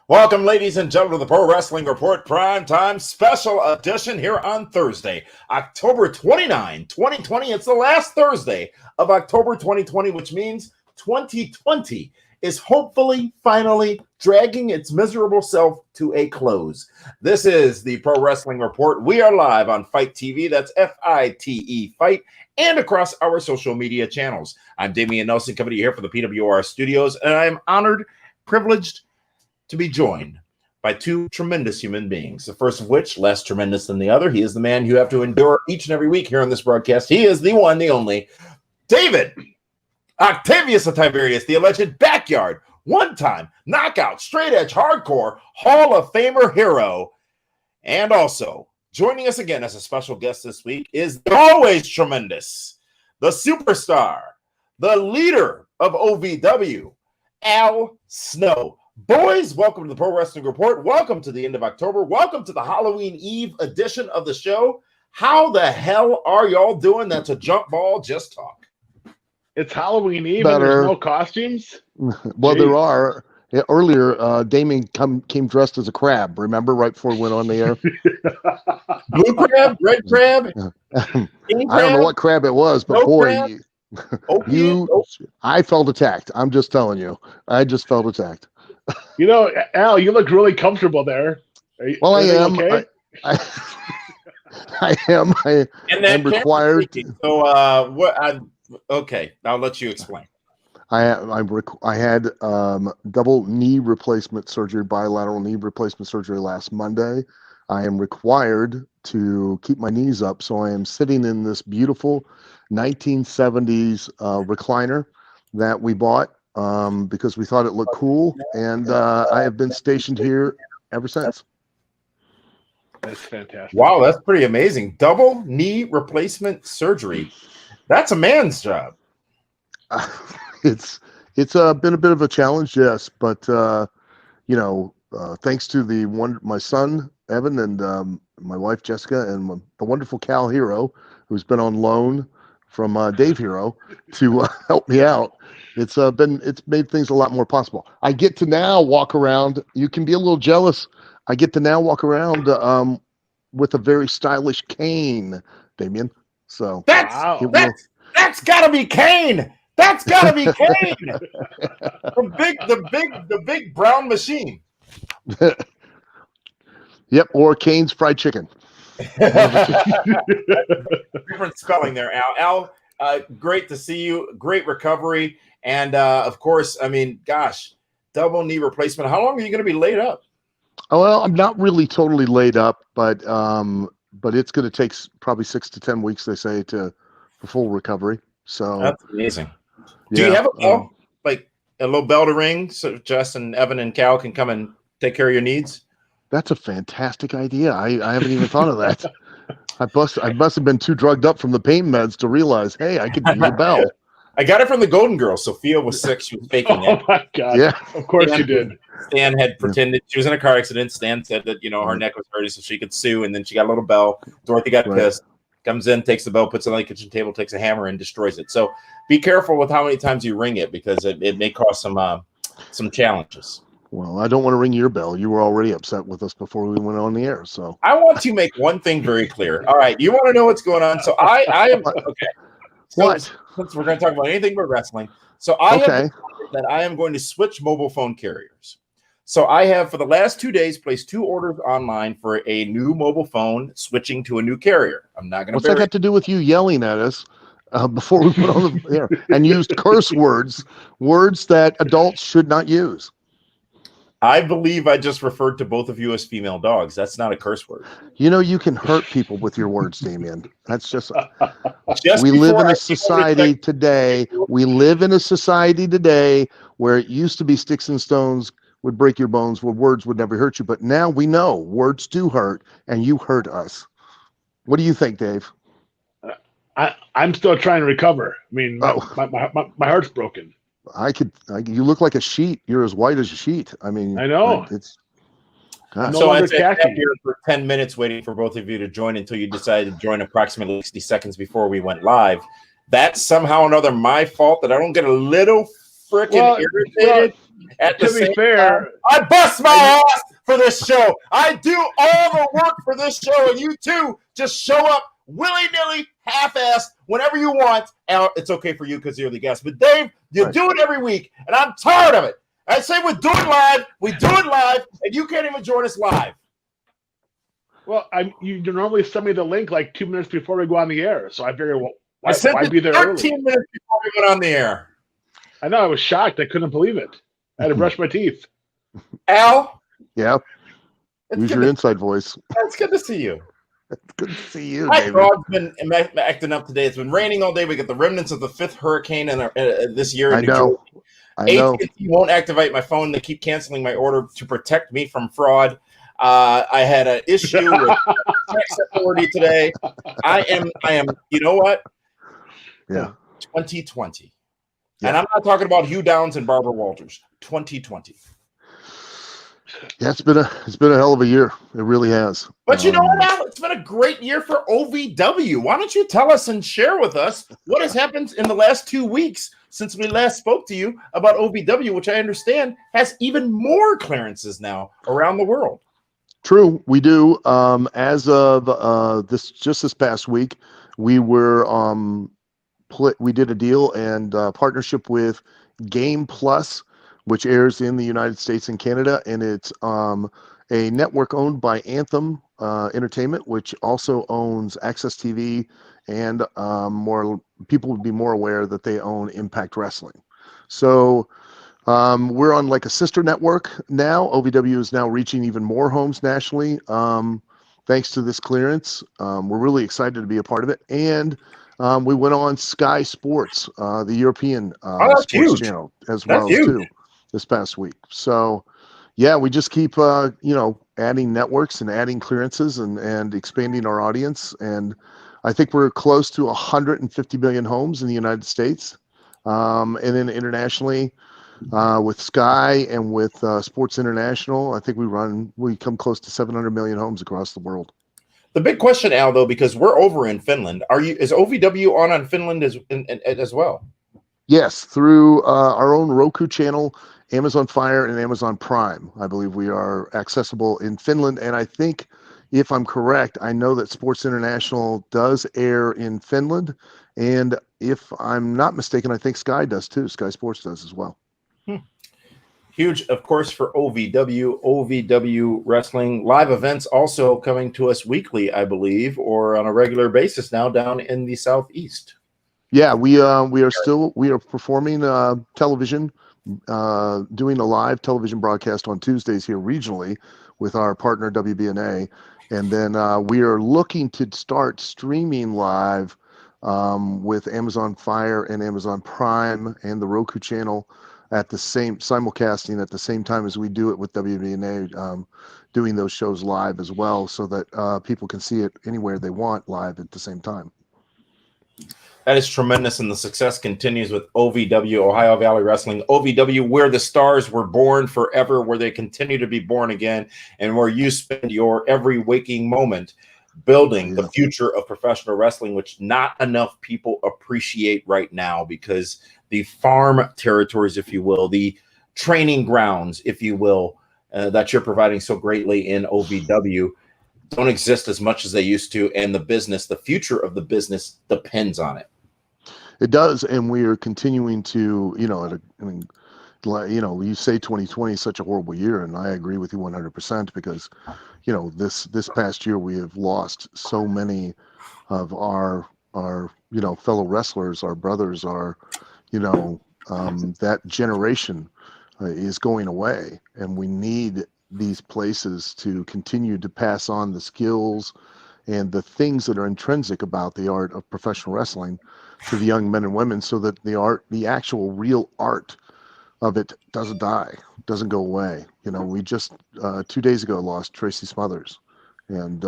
Welcome, ladies and gentlemen, to the Pro Wrestling Report Primetime Special Edition here on Thursday, October 29, 2020. It's the last Thursday of October 2020, which means 2020 is hopefully finally dragging its miserable self to a close. This is the Pro Wrestling Report. We are live on Fight TV. That's F-I-T-E, Fight, and across our social media channels. I'm Damian Nelson, coming to you here from the PWR studios, and I'm honored, privileged, to be joined by two tremendous human beings, the first of which less tremendous than the other. He is the man you have to endure each and every week here on this broadcast. He is the one, the only, David Octavius Tiberius, the alleged backyard, one-time knockout, straight-edge, hardcore, Hall of Famer hero. And also, joining us again as a special guest this week is the always tremendous, the superstar, the leader of OVW, Al Snow. Boys, welcome to the Pro Wrestling Report. Welcome to the end of October. Welcome to the Halloween Eve edition of the show. How the hell are y'all doing? That's a jump ball. Just talk. It's Halloween Eve and there's no costumes? Well, there are. Yeah, earlier, Damien came dressed as a crab, remember, right before we went on the air? Blue crab? Red crab? I don't know what crab it was, but boy, I felt attacked. I'm just telling you. I just felt attacked. You know, Al, you look really comfortable there. I am. Okay? I am. I am required. So, okay, I'll let you explain. I had double knee replacement surgery, bilateral knee replacement surgery last Monday. I am required to keep my knees up, so I am sitting in this beautiful 1970s recliner that we bought because we thought it looked cool, and I have been stationed here ever since. That's fantastic. Wow, that's pretty amazing. Double knee replacement surgery. That's a man's job. It's been a bit of a challenge, yes, but thanks to my son Evan and my wife Jessica and the wonderful Cal Hero, who's been on loan from Dave Hero to help me out. It's made things a lot more possible. I get to now walk around. You can be a little jealous. I get to now walk around with a very stylish cane, Damien. So that's gotta be Kane. That's gotta be Kane. the big brown machine. Yep, or Kane's fried chicken. Different spelling there, Al. Al, great to see you. Great recovery. And of course, I mean, gosh, double knee replacement. How long are you going to be laid up? Oh, well, I'm not really totally laid up, but it's going to take probably 6 to 10 weeks, they say, for full recovery. So that's amazing. Do you have a bell, like a little bell to ring, so Jess and Evan and Cal can come and take care of your needs? That's a fantastic idea. I haven't even thought of that. I must have been too drugged up from the pain meds to realize, hey, I could use a bell. I got it from the Golden Girl. Sophia was sick. She was faking it. Oh, my God. Yeah. Of course you did. Stan had pretended she was in a car accident. Stan said that, her neck was hurting so she could sue, and then she got a little bell. Dorothy got pissed, comes in, takes the bell, puts it on the kitchen table, takes a hammer, and destroys it. So be careful with how many times you ring it because it may cause some challenges. Well, I don't want to ring your bell. You were already upset with us before we went on the air. So I want to make one thing very clear. All right, you want to know what's going on? So I am okay. So what? Since we're going to talk about anything but wrestling, so I have decided that I am going to switch mobile phone carriers. So I have, for the last 2 days, placed 2 orders online for a new mobile phone, switching to a new carrier. I'm not going to. What's that got to do with you yelling at us before we went on the air and used curse words that adults should not use? I believe I just referred to both of you as female dogs. That's not a curse word. You can hurt people with your words, Damien. That's just we live in a society today. We live in a society today where it used to be sticks and stones would break your bones, where words would never hurt you. But now we know words do hurt, and you hurt us. What do you think, Dave? I'm still trying to recover. I mean, my heart's broken. You look like a sheet. You're as white as a sheet. I mean, I know. So I sat here for 10 minutes waiting for both of you to join until you decided to join approximately 60 seconds before we went live. That's somehow or another my fault that I don't get a little freaking irritated. At the To be same fair, time, I bust my ass for this show. I do all the work for this show, and you too just show up willy-nilly, half-assed, whenever you want. And it's okay for you because you're the guest. But Dave, you do it every week, and I'm tired of it. I say we do it live, and you can't even join us live. well, you normally send me the link like 2 minutes before we go on the air, so I figured, well, I sent why it be there 13 early? minutes before we went on the air. I know, I was shocked. I couldn't believe it. I had to brush my teeth. Al? Yeah. Use your inside voice. It's good to see you. It's good to see you, My David. dog's been acting up today. It's been raining all day. We got the remnants of the 5th hurricane this year in New Jersey. I know. AT&T won't activate my phone. They keep canceling my order to protect me from fraud. I had an issue with tax authority today. I am. You know what? Yeah. 2020, Yeah. and I'm not talking about Hugh Downs and Barbara Walters. 2020. Yeah, it's been a hell of a year. It really has. But you know what, Al? It's been a great year for OVW. Why don't you tell us and share with us what has happened in the last 2 weeks since we last spoke to you about OVW, which I understand has even more clearances now around the world. True, we do. As of this past week, we were we did a deal and partnership with Game Plus, which airs in the United States and Canada, and it's a network owned by Anthem Entertainment, which also owns Access TV, and more people would be more aware that they own Impact Wrestling. So we're on like a sister network now. OVW is now reaching even more homes nationally, thanks to this clearance. We're really excited to be a part of it, and we went on Sky Sports, the European sports huge. channel, as That's well huge. as too this past week. So, yeah, we just keep adding networks and adding clearances and expanding our audience. And I think we're close to 150 million homes in the United States, and then internationally with Sky and with Sports International. I think we come close to 700 million homes across the world. The big question, Al, though, because we're over in Finland, is OVW on Finland as well? Yes, through our own Roku channel, Amazon Fire, and Amazon Prime. I believe we are accessible in Finland, and I think, if I'm correct, I know that Sports International does air in Finland, and if I'm not mistaken, I think Sky does too. Sky Sports does as well. Huge, of course, for OVW Wrestling. Live events also coming to us weekly, I believe, or on a regular basis now down in the Southeast. Yeah, we are performing television, doing a live television broadcast on Tuesdays here regionally with our partner WBNA, and then we are looking to start streaming live with Amazon Fire and Amazon Prime and the Roku channel at the same simulcasting at the same time as we do it with WBNA, doing those shows live as well, so that people can see it anywhere they want live at the same time. That is tremendous, and the success continues with OVW, Ohio Valley Wrestling. OVW, where the stars were born forever, where they continue to be born again, and where you spend your every waking moment building the future of professional wrestling, which not enough people appreciate right now, because the farm territories, if you will, the training grounds, if you will, that you're providing so greatly in OVW don't exist as much as they used to, and the future of the business depends on it. It does, and we are continuing to, you say 2020 is such a horrible year, and I agree with you 100%, because, this past year we have lost so many of our fellow wrestlers, our brothers, that generation is going away, and we need these places to continue to pass on the skills and the things that are intrinsic about the art of professional wrestling to the young men and women, so that the actual real art of it doesn't die, doesn't go away. We just 2 days ago lost Tracy Smothers, and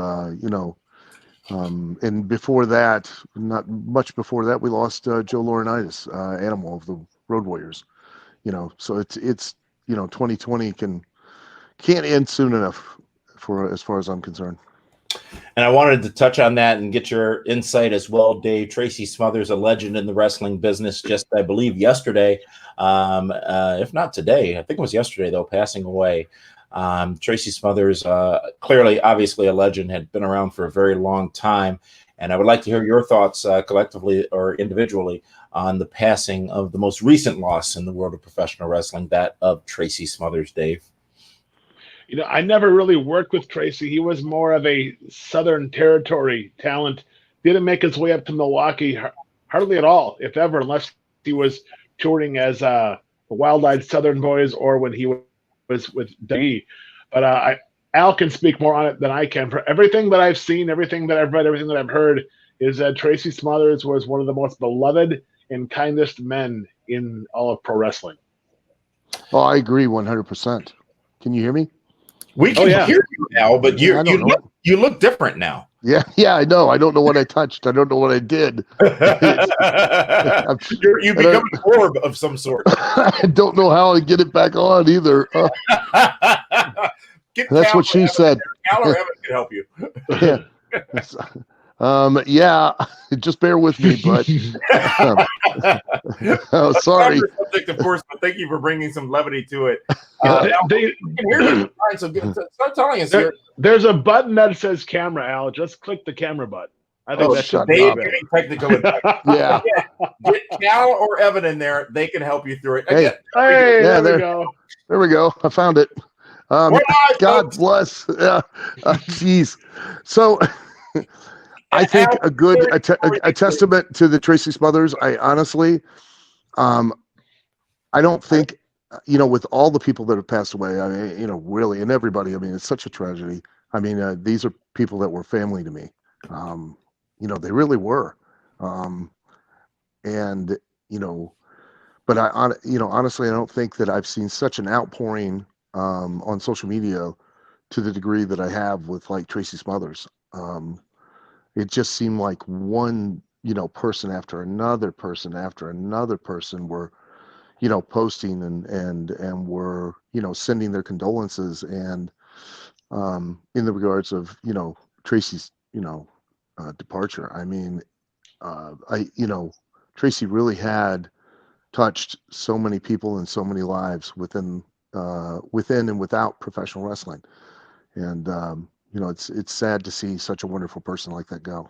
and before that, not much before that, we lost Joe Laurinaitis, Animal of the Road Warriors. So it's 2020 can't end soon enough as far as I'm concerned. And I wanted to touch on that and get your insight as well, Dave. Tracy Smothers, a legend in the wrestling business, just, I believe, yesterday, if not today, I think it was yesterday, though, passing away. Tracy Smothers, clearly, obviously a legend, had been around for a very long time. And I would like to hear your thoughts collectively or individually on the passing of the most recent loss in the world of professional wrestling, that of Tracy Smothers, Dave. I never really worked with Tracy. He was more of a Southern Territory talent. Didn't make his way up to Milwaukee hardly at all, if ever, unless he was touring as the Wild-Eyed Southern Boys or when he was with D. But Al can speak more on it than I can. For everything that I've seen, everything that I've read, everything that I've heard, is that Tracy Smothers was one of the most beloved and kindest men in all of pro wrestling. Oh, I agree 100%. Can you hear me? We can hear you, Al, but you look different now. Yeah, I know. I don't know what I touched. I don't know what I did. You become an orb of some sort. I don't know how I get it back on either. That's what she said. Cal or Evan can help you. Yeah. Just bear with me, but oh, sorry. Subject, of course, but thank you for bringing some levity to it. So start telling us here. There's a button that says camera, Al. Just click the camera button. I think that's getting technical. Yeah. Get Cal or Evan in there. They can help you through it. Hey, there we go. There we go. I found it. God bless. Jeez. So I think a testament to the Tracy Smothers. I honestly, I don't think, with all the people that have passed away, I mean, really, and everybody, I mean, it's such a tragedy. I mean, these are people that were family to me. They really were. But honestly, I don't think that I've seen such an outpouring on social media to the degree that I have with like Tracy Smothers. It just seemed like one, person after another person were, posting and were, sending their condolences and in the regards of, Tracy's, departure. I mean, Tracy really had touched so many people and so many lives within and without professional wrestling. And, it's sad to see such a wonderful person like that go.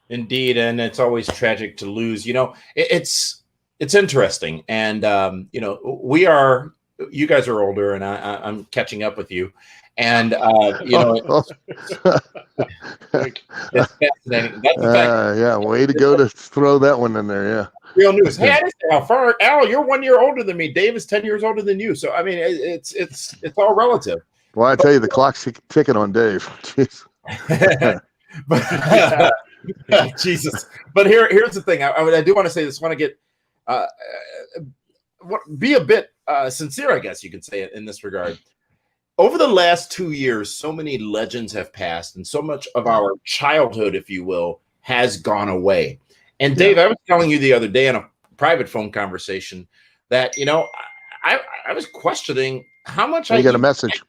Indeed. And it's always tragic to lose, it's interesting. And, you guys are older and I'm catching up with you. And, it's fascinating. That's the fact. Yeah. Way to go to throw that one in there. Yeah. Real news. Hey, I didn't say how far. Al, you're 1 year older than me. Dave is 10 years older than you. So, I mean, it's all relative. Well, I tell you, the clock's ticking on Dave. But Jesus. But here's the thing. I do want to say this. I want to get be a bit sincere, I guess you could say, in this regard. Over the last 2 years, so many legends have passed, and so much of our childhood, if you will, has gone away. And Dave, I was telling you the other day in a private phone conversation that I was questioning how much you got a message.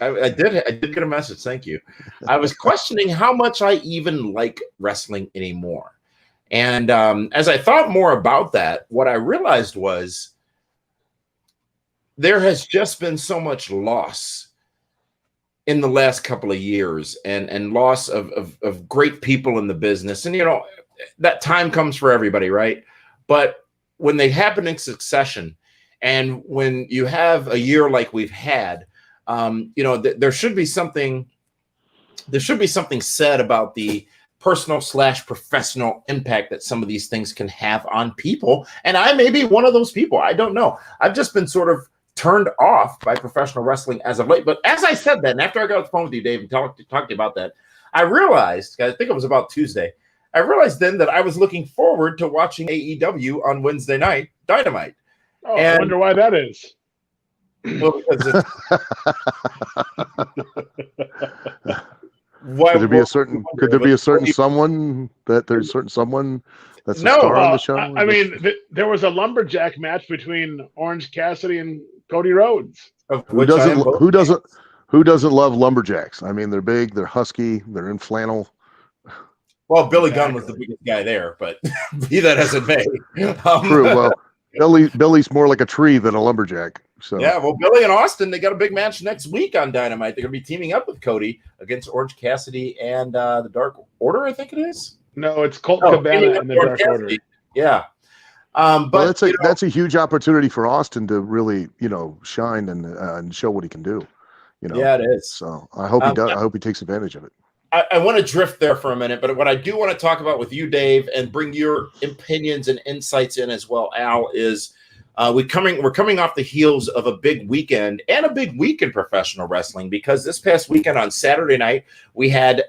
I did get a message. Thank you. I was questioning how much I even like wrestling anymore. And as I thought more about that, what I realized was there has just been so much loss in the last couple of years and loss of great people in the business. And, that time comes for everybody, right? But when they happen in succession and when you have a year like we've had, there should be something said about the personal/professional impact that some of these things can have on people. And I may be one of those people. I don't know. I've just been sort of turned off by professional wrestling as of late. But as I said that, and after I got off the phone with you, Dave, and talked to you about that, I realized, I think it was about Tuesday, I realized then that I was looking forward to watching AEW on Wednesday night, Dynamite. Oh, I wonder why that is. Well, because could there be a certain someone that's a star on the show? I mean, there was a lumberjack match between Orange Cassidy and Cody Rhodes. Who Who doesn't love lumberjacks? I mean, they're big, they're husky, they're in flannel. Well, Billy Gunn was the biggest guy there, but be that as it may. True. Well, Billy's more like a tree than a lumberjack. So yeah, well, Billy and Austin, they got a big match next week on Dynamite. They're going to be teaming up with Cody against Orange Cassidy and the Dark Order, I think it is. No, it's Colt Cabana and the Dark Order. Yeah. But well, that's a huge opportunity for Austin to really, shine and show what he can do. Yeah, it is. So I hope he does. I hope he takes advantage of it. I want to drift there for a minute, but what I do want to talk about with you, Dave, and bring your opinions and insights in as well, Al, is we're coming off the heels of a big weekend and a big week in professional wrestling, because this past weekend on Saturday night we had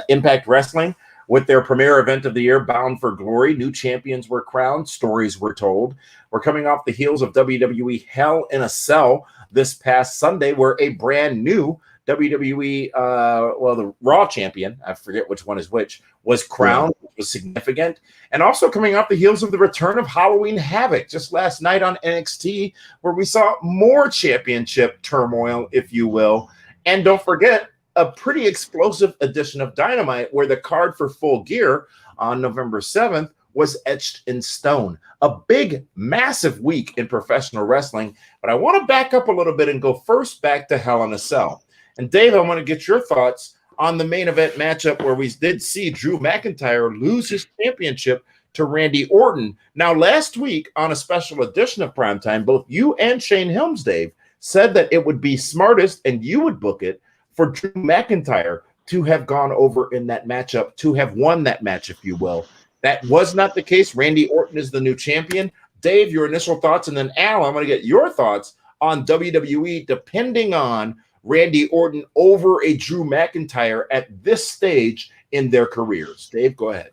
Impact Wrestling with their premier event of the year, Bound for Glory. New champions were crowned, stories were told. We're coming off the heels of WWE Hell in a Cell this past Sunday, where a brand new WWE, the Raw champion, I forget which one is which, was crowned, which was significant. And also coming off the heels of the return of Halloween Havoc just last night on NXT, where we saw more championship turmoil, if you will. And don't forget, a pretty explosive edition of Dynamite, where the card for Full Gear on November 7th was etched in stone. A big, massive week in professional wrestling. But I want to back up a little bit and go first back to Hell in a Cell. And Dave, I want to get your thoughts on the main event matchup, where we did see Drew McIntyre lose his championship to Randy Orton. Now, last week on a special edition of Primetime, both you and Shane Helms, Dave, said that it would be smartest, and you would book it, for Drew McIntyre to have gone over in that matchup, to have won that match, if you will. That was not the case. Randy Orton is the new champion. Dave, your initial thoughts, and then Al, I'm going to get your thoughts on WWE depending on Randy Orton over a Drew McIntyre at this stage in their careers. Dave, go ahead.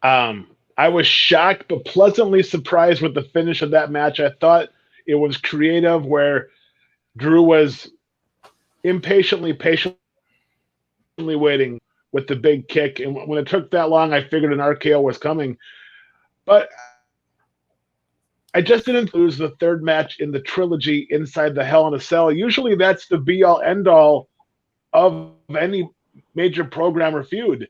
I was shocked but pleasantly surprised with the finish of that match. I thought it was creative, where Drew was patiently waiting with the big kick, and when it took that long, I figured an RKO was coming. But I just didn't lose the third match in the trilogy inside the Hell in a Cell. Usually that's the be-all, end-all of any major program or feud.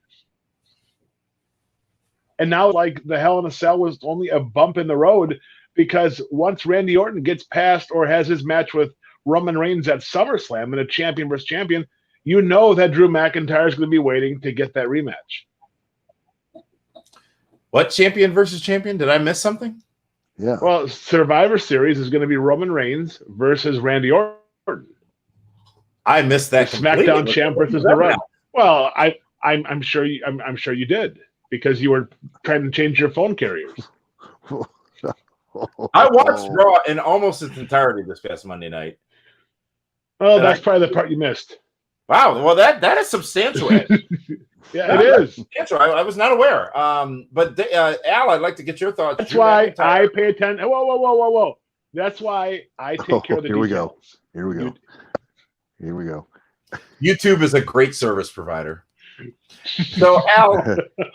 And now, like, the Hell in a Cell was only a bump in the road, because once Randy Orton gets past or has his match with Roman Reigns at SummerSlam in a champion versus champion, you know that Drew McIntyre is going to be waiting to get that rematch. What, champion versus champion? Did I miss something? Yeah. Well, Survivor Series is going to be Roman Reigns versus Randy Orton. I missed that. SmackDown champ versus The Rock. Well, I'm sure you did, because you were trying to change your phone carriers. I watched Raw in almost its entirety this past Monday night. Oh, that's probably the part you missed. Wow. Well, that is substantial. Yeah, it is. Substantial. I was not aware. But Al, I'd like to get your thoughts. That's why I pay attention. Whoa. That's why I take care of the details. Here we go. YouTube is a great service provider. So, Al,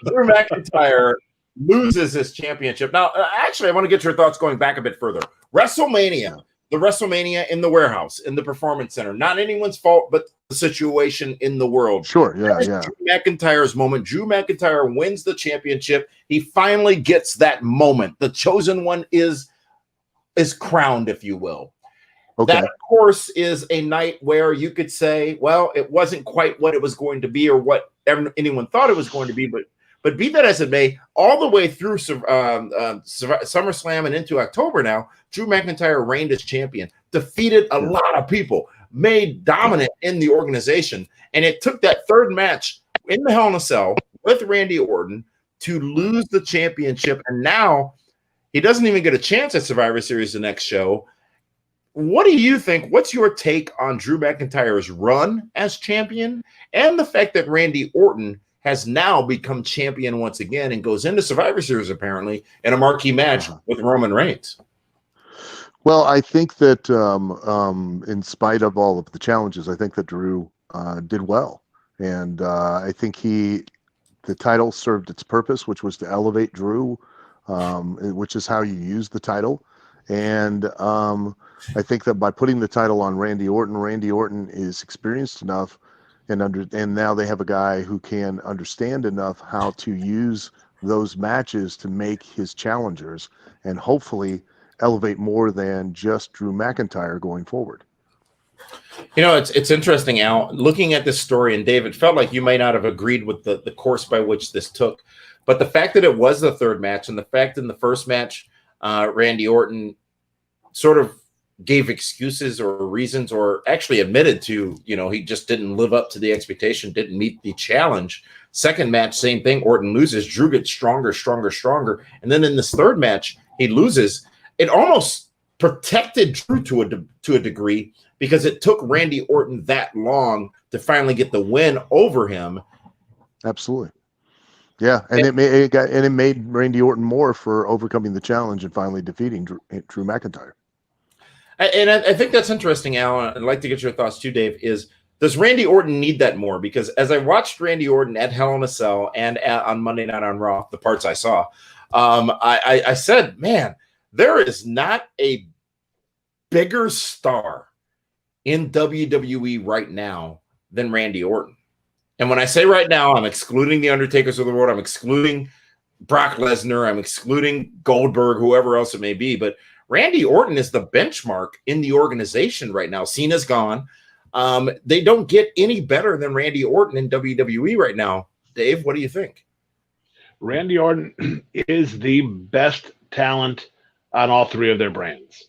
Drew McIntyre loses his championship. Now, actually, I want to get your thoughts going back a bit further. WrestleMania. The WrestleMania in the warehouse, in the Performance Center. Not anyone's fault, but the situation in the world. Sure, yeah. Drew McIntyre's moment. Drew McIntyre wins the championship. He finally gets that moment. The chosen one is crowned, if you will. Okay. That, of course, is a night where you could say, well, it wasn't quite what it was going to be, or what anyone thought it was going to be, but be that as it may, all the way through SummerSlam and into October now, Drew McIntyre reigned as champion, defeated a lot of people, made dominant in the organization, and it took that third match in the Hell in a Cell with Randy Orton to lose the championship, and now he doesn't even get a chance at Survivor Series the next show. What do you think? What's your take on Drew McIntyre's run as champion, and the fact that Randy Orton has now become champion once again and goes into Survivor Series apparently in a marquee match with Roman Reigns? Well, I think that in spite of all of the challenges, I think that Drew did well. And I think the title served its purpose, which was to elevate Drew, which is how you use the title. And I think that by putting the title on Randy Orton is experienced enough and now they have a guy who can understand enough how to use those matches to make his challengers and hopefully elevate more than just Drew McIntyre going forward. You know, it's interesting, Al, looking at this story, and Dave, it felt like you might not have agreed with the course by which this took. But the fact that it was the third match, and the fact in the first match, Randy Orton sort of gave excuses or reasons, or actually admitted to, he just didn't live up to the expectation, didn't meet the challenge. Second match, same thing. Orton loses. Drew gets stronger. And then in this third match, he loses. It almost protected Drew to a degree, because it took Randy Orton that long to finally get the win over him. Absolutely. Yeah, and it made Randy Orton more for overcoming the challenge and finally defeating Drew McIntyre. And I think that's interesting, Al. I'd like to get your thoughts too, Dave. Does Randy Orton need that more? Because as I watched Randy Orton at Hell in a Cell and on Monday Night on Raw, the parts I saw, I said, man, there is not a bigger star in WWE right now than Randy Orton. And when I say right now, I'm excluding the Undertakers of the world. I'm excluding Brock Lesnar. I'm excluding Goldberg, whoever else it may be. But Randy Orton is the benchmark in the organization right now. Cena's gone. They don't get any better than Randy Orton in WWE right now. Dave, what do you think? Randy Orton is the best talent on all three of their brands.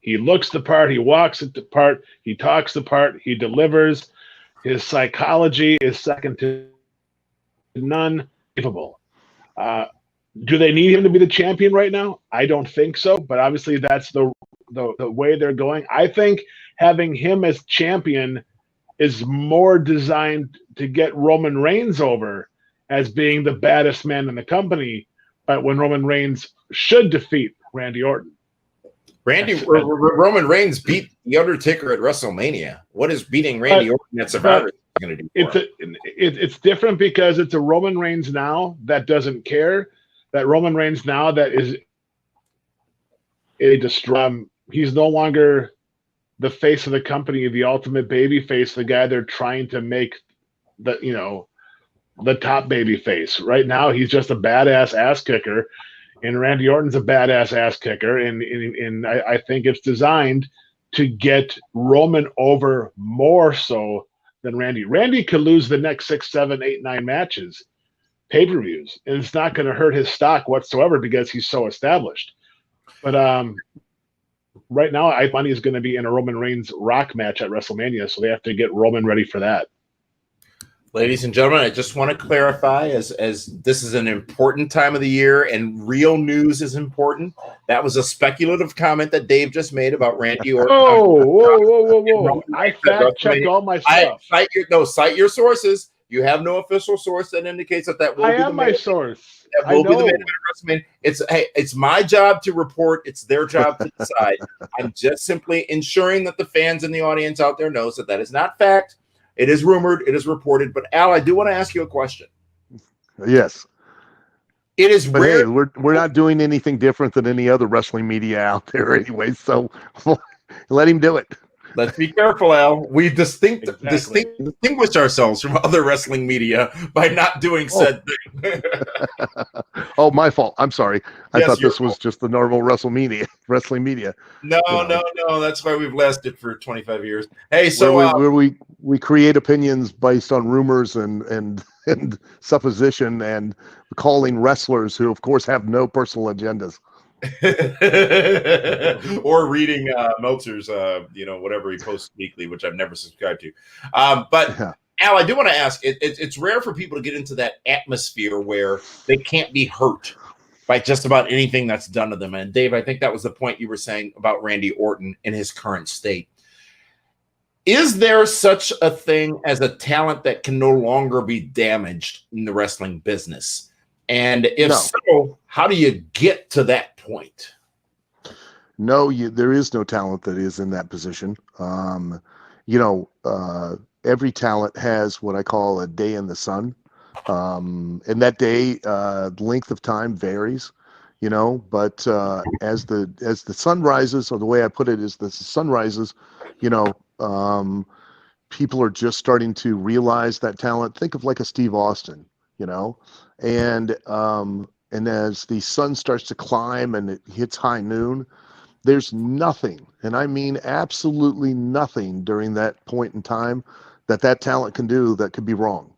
He looks the part, he walks the part, he talks the part, he delivers. His psychology is second to none. Capable. Do they need him to be the champion right now? I don't think so, but obviously that's the way they're going. I think having him as champion is more designed to get Roman Reigns over as being the baddest man in the company, but when Roman Reigns should defeat Randy Orton. Roman Reigns beat The Undertaker at WrestleMania. What is beating Randy Orton at Survivor going to do? It's different because it's a Roman Reigns now that doesn't care. That Roman Reigns now that is he's no longer the face of the company, the ultimate baby face, the guy they're trying to make the top baby face. Right now, he's just a badass ass kicker. And Randy Orton's a badass ass kicker, and I think it's designed to get Roman over more so than Randy. Randy could lose the next 6, 7, 8, 9 matches, pay-per-views, and it's not going to hurt his stock whatsoever because he's so established. But right now, I find he's going to be in a Roman Reigns Rock match at WrestleMania, so they have to get Roman ready for that. Ladies and gentlemen, I just want to clarify, as this is an important time of the year and real news is important. That was a speculative comment that Dave just made about Randy Orton. Whoa. I fact-checked all my stuff. Cite your sources. You have no official source that indicates that will be the my source. That will be the main event of WrestleMania. It's my job to report. It's their job to decide. I'm just simply ensuring that the fans and the audience out there knows that is not fact. It is rumored. It is reported. But Al, I do want to ask you a question. Yes. It is rare. Hey, we're not doing anything different than any other wrestling media out there anyway. So let him do it. Let's be careful, Al. We distinguished ourselves from other wrestling media by not doing said thing. Oh, my fault. I'm sorry. I thought this was just the normal wrestling media. No. That's why we've lasted for 25 years. Hey, so where we create opinions based on rumors and supposition and calling wrestlers who, of course, have no personal agendas. Or reading Meltzer's, whatever he posts weekly, which I've never subscribed to. But yeah. Al, I do want to ask, it's rare for people to get into that atmosphere where they can't be hurt by just about anything that's done to them. And Dave, I think that was the point you were saying about Randy Orton in his current state. Is there such a thing as a talent that can no longer be damaged in the wrestling business? And if so, how do you get to that point? No, there is no talent that is in that position. Every talent has what I call a day in the sun. And that day, length of time varies. you know. But as the sun rises, or the way I put it is, the sun rises, you know, people are just starting to realize that talent. Think of like a Steve Austin, you know, and as the sun starts to climb and it hits high noon, there's nothing, and I mean absolutely nothing during that point in time that talent can do that could be wrong.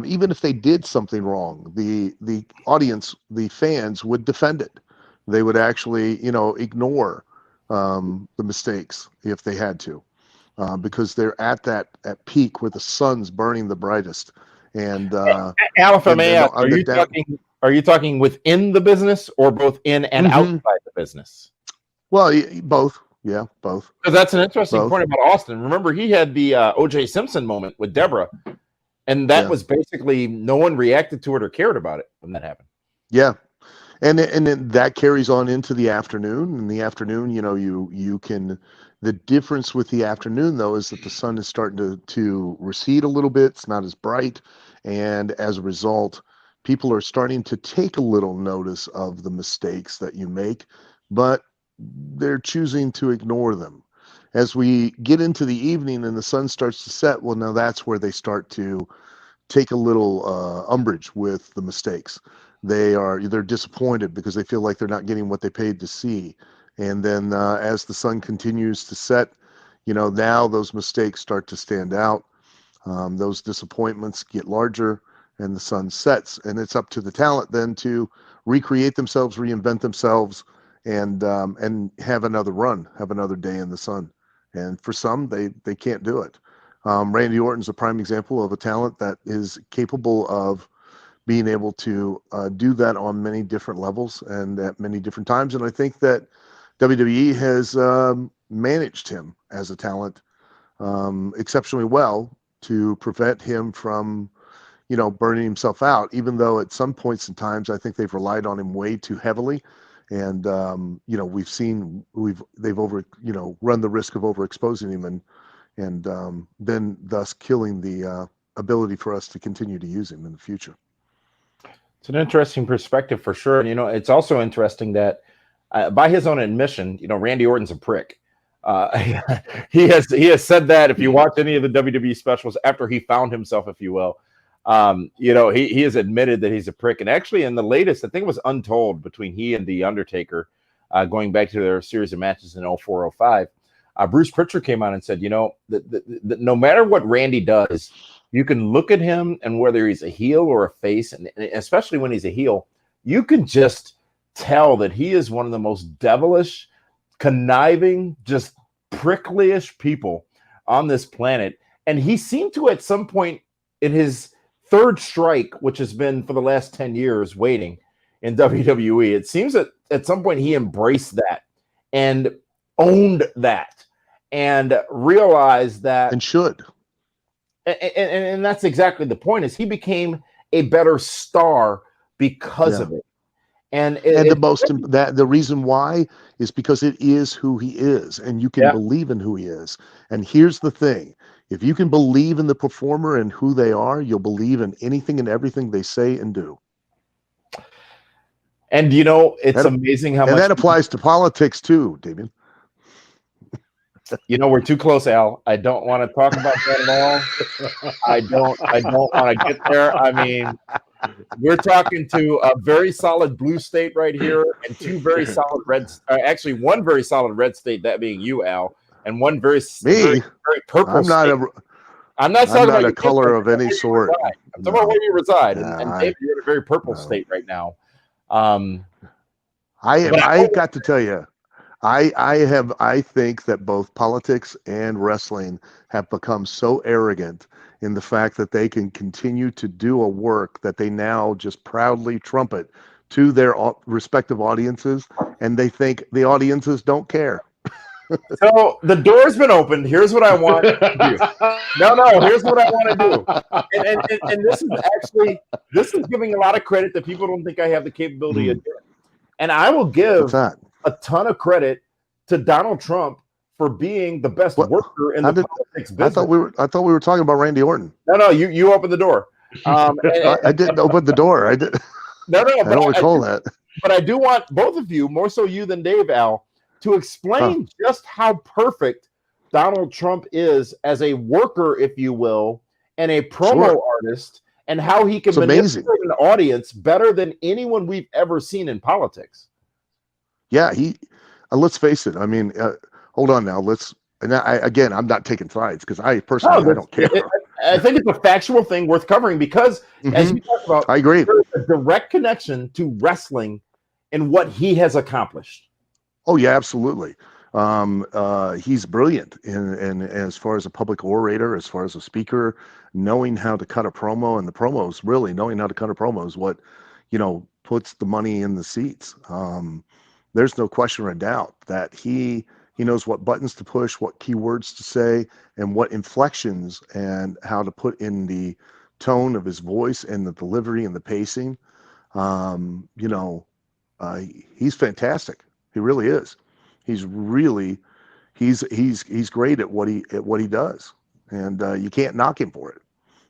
Even if they did something wrong, the audience, the fans would defend it. They would actually, you know, ignore the mistakes if they had to, because they're at that peak where the sun's burning the brightest. And Al, if I may ask, are you talking within the business or both in and outside the business? Well, both. Yeah, both. Because that's an interesting point about Austin. Remember, he had the O.J. Simpson moment with Deborah, and that was basically no one reacted to it or cared about it when that happened. Yeah, and then that carries on into the afternoon. In the afternoon, you know, you can. The difference with the afternoon, though, is that the sun is starting to recede a little bit. It's not as bright, and as a result, people are starting to take a little notice of the mistakes that you make, but they're choosing to ignore them. As we get into the evening and the sun starts to set, well, now that's where they start to take a little umbrage with the mistakes. They're disappointed because they feel like they're not getting what they paid to see. And then as the sun continues to set, you know, now those mistakes start to stand out. Those disappointments get larger, and the sun sets, and it's up to the talent then to recreate themselves, reinvent themselves, and have another run, have another day in the sun. And for some, they can't do it. Randy Orton's a prime example of a talent that is capable of being able to do that on many different levels and at many different times. And I think that WWE has managed him as a talent exceptionally well to prevent him from, you know, burning himself out, even though at some points in times I think they've relied on him way too heavily. And you know, they've run the risk of overexposing him and then thus killing the ability for us to continue to use him in the future. It's an interesting perspective for sure. And, you know, it's also interesting that by his own admission, you know, Randy Orton's a prick. He has said that if you watch any of the WWE specials after he found himself, if you will, you know, he has admitted that he's a prick. And actually in the latest, I think it was Untold, between he and The Undertaker, going back to their series of matches in 04-05, Bruce Pritchard came on and said, you know, that no matter what Randy does, you can look at him, and whether he's a heel or a face, and especially when he's a heel, you can just tell that he is one of the most devilish, conniving, just pricklyish people on this planet. And he seemed to, at some point in his third strike, which has been for the last 10 years waiting in WWE, it seems that at some point he embraced that and owned that and realized that, and should. And that's exactly the point, is he became a better star because of it. And the reason why is because it is who he is, and you can believe in who he is. And here's the thing: if you can believe in the performer and who they are, you'll believe in anything and everything they say and do. And you know, it's amazing how much that applies to politics too, Damien. You know, we're too close, Al. I don't want to talk about that at all. I don't want to get there. I mean, we're talking to a very solid blue state right here, and two very solid reds. Actually, one very solid red state, that being you, Al, and one very purple. I'm not talking about a color of any sort. I'm talking about where you reside, and David, you're in a very purple state right now. I got to tell you, I think that both politics and wrestling have become so arrogant in the fact that they can continue to do a work that they now just proudly trumpet to their respective audiences, and they think the audiences don't care. So the door's been opened. Here's what I want to do. No, here's what I want to do. And this is giving a lot of credit that people don't think I have the capability of doing. And I will give a ton of credit to Donald Trump for being the best worker in the politics business. I thought we were talking about Randy Orton. No, you opened the door. I didn't open the door. I did. No, I don't recall that. but I do want both of you, more so you than Dave, Al, to explain just how perfect Donald Trump is as a worker, if you will, and a promo artist, and how he can manipulate an audience better than anyone we've ever seen in politics. Yeah, let's face it. I mean, hold on now. Again, I'm not taking sides because I personally I don't care. I think it's a factual thing worth covering because, as you talked about, I agree. There's a direct connection to wrestling and what he has accomplished. Oh yeah, absolutely. He's brilliant in as far as a public orator, as far as a speaker, knowing how to cut a promo, and the promos really knowing how to cut a promo is what, puts the money in the seats. There's no question or doubt that he knows what buttons to push, what keywords to say, and what inflections and how to put in the tone of his voice and the delivery and the pacing. He's fantastic. He really is. He's great at what he does, and you can't knock him for it.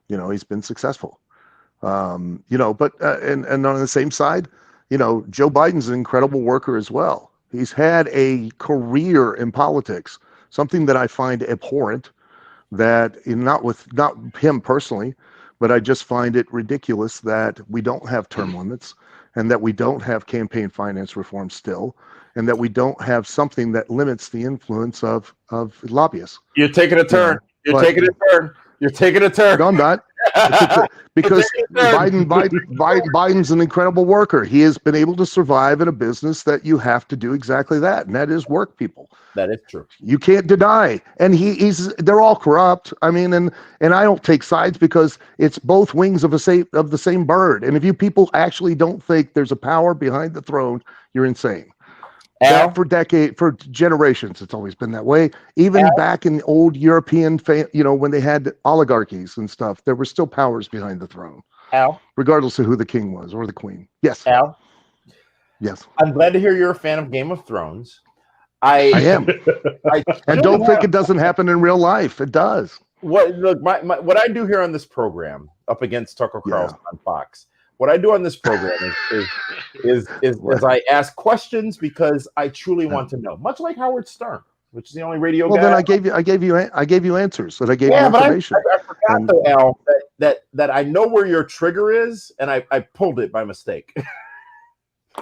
He's been successful. But and on the same side, Joe Biden's an incredible worker as well. He's had a career in politics, something that I find abhorrent. That not him personally, but I just find it ridiculous that we don't have term limits, and that we don't have campaign finance reform still, and that we don't have something that limits the influence of lobbyists. You're taking a turn. You're taking a turn. No, I'm not. Because Biden's an incredible worker. He has been able to survive in a business that you have to do exactly that, and that is work people. That is true. You can't deny. And they're all corrupt. I mean, and I don't take sides because it's both wings of the same bird. And if you people actually don't think there's a power behind the throne, you're insane. That for generations, it's always been that way. Even back in old European, when they had oligarchies and stuff, there were still powers behind the throne. Regardless of who the king was or the queen. Yes. Al? Yes. I'm glad to hear you're a fan of Game of Thrones. I am. And don't think it doesn't happen in real life. It does. What I do here on this program, up against Tucker Carlson on Fox, what I do on this program is I ask questions because I truly want to know. Much like Howard Stern, which is the only radio guy. Well, then I gave you answers. And I gave you information. I forgot though, Al, that I know where your trigger is, and I pulled it by mistake.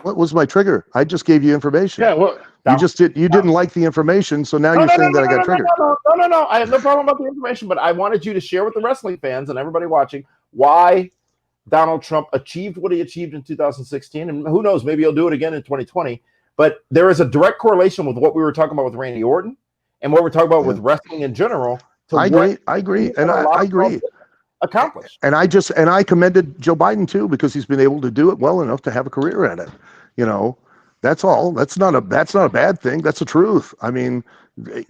What was my trigger? I just gave you information. Yeah, well, you didn't like the information, so now you're saying that I got triggered. No. I have no problem about the information, but I wanted you to share with the wrestling fans and everybody watching why Donald Trump achieved what he achieved in 2016, and who knows, maybe he'll do it again in 2020. But there is a direct correlation with what we were talking about with Randy Orton and what we're talking about with wrestling in general. I agree, and I agree. Accomplished. And I commended Joe Biden too, because he's been able to do it well enough to have a career at it. That's all. That's not a bad thing. That's the truth. I mean,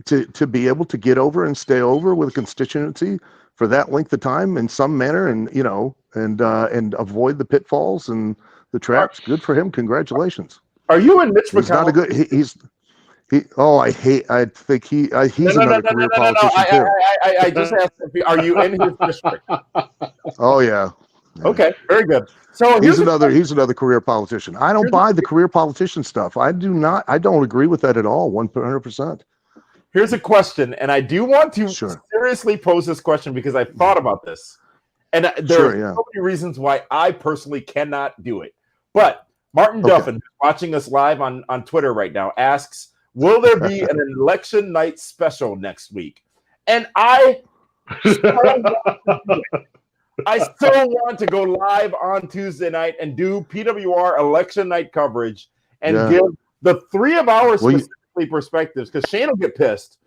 to be able to get over and stay over with a constituency for that length of time in some manner, and and avoid the pitfalls and the traps. Good for him. Congratulations. Are you and Mitch McConnell? He's not a good. I think he's another career politician too. I just asked, are you in his district? Oh yeah. Okay, very good. So he's another career politician. I don't buy the career politician stuff. I don't agree with that at all. 100%. Here's a question, and I do want to seriously pose this question because I thought about this, and there are so many reasons why I personally cannot do it. But Martin Duffin, watching us live on Twitter right now, asks, will there be an election night special next week? And I still want to go live on Tuesday night and do PWR election night coverage and give the three of our perspectives, because Shane will get pissed.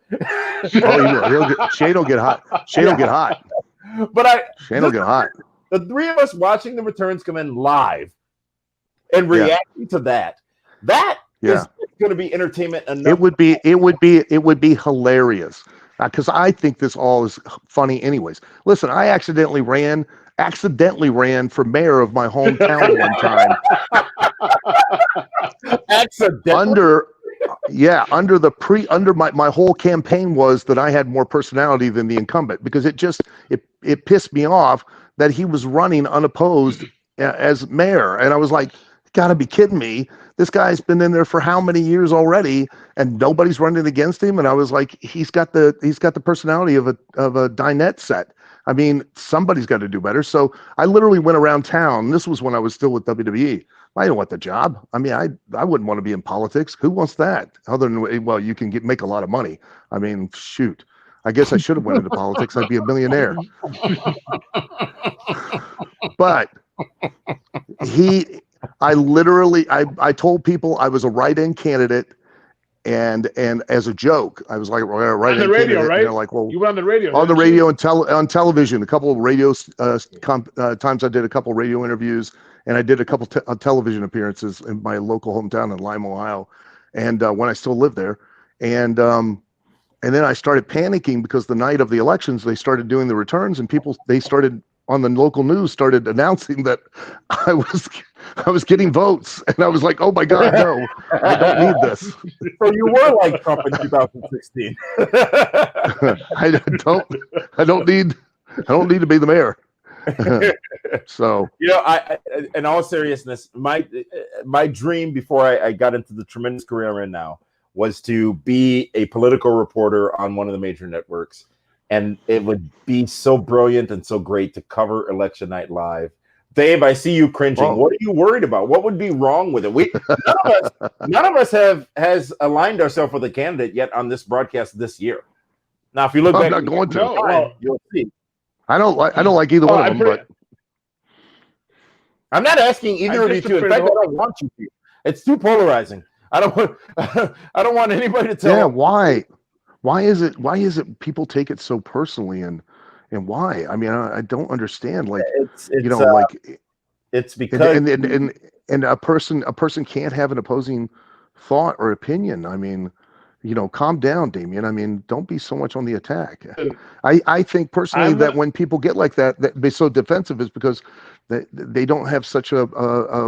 Shane will get hot. Shane will get hot. Shane will get hot. The three of us watching the returns come in live and reacting to that is going to be entertainment enough. It would be hilarious, because I think this all is funny anyways. Listen, I accidentally ran for mayor of my hometown one time. Accidentally? Under my whole campaign was that I had more personality than the incumbent, because it pissed me off that he was running unopposed as mayor, and I was like, Gotta be kidding me. This guy's been in there for how many years already, and nobody's running against him. And I was like, he's got the personality of a dinette set. I mean, somebody's got to do better. So I literally went around town. This was when I was still with WWE. I didn't want the job. I mean, I wouldn't want to be in politics. Who wants that? Other than, well, you can make a lot of money. I mean, shoot. I guess I should have went into politics. I'd be a millionaire. But I told people I was a write-in candidate, and as a joke, I was like, well, write-in on the radio, candidate. right? And they're like, well, you were on the radio. On the radio and on television. A couple of radio times I did a couple of radio interviews, and I did a couple television appearances in my local hometown in Lime, Ohio, and when I still lived there, and then I started panicking because the night of the elections they started doing the returns, and they started on the local news started announcing that I was getting votes, and I was like, oh my God, no, I don't need this. So you were like Trump in 2016. I don't need to be the mayor. So I in all seriousness, my dream before I got into the tremendous career I'm in now was to be a political reporter on one of the major networks. And it would be so brilliant and so great to cover election night live. Dave, I see you cringing. Whoa. What are you worried about? What would be wrong with it? None of us has aligned ourselves with a candidate yet on this broadcast this year. Now, if you look back, not going to. You'll see. I don't like either one of them. But I'm not asking either of you to. In fact, I don't want you to. It's too polarizing. I don't want anybody to tell. Yeah, why? Why is it people take it so personally, and why? I mean, I don't understand. Like, it's because and a person can't have an opposing thought or opinion. I mean, calm down, Damien. I mean, don't be so much on the attack. I think personally that when people get like that they're so defensive is because they don't have such a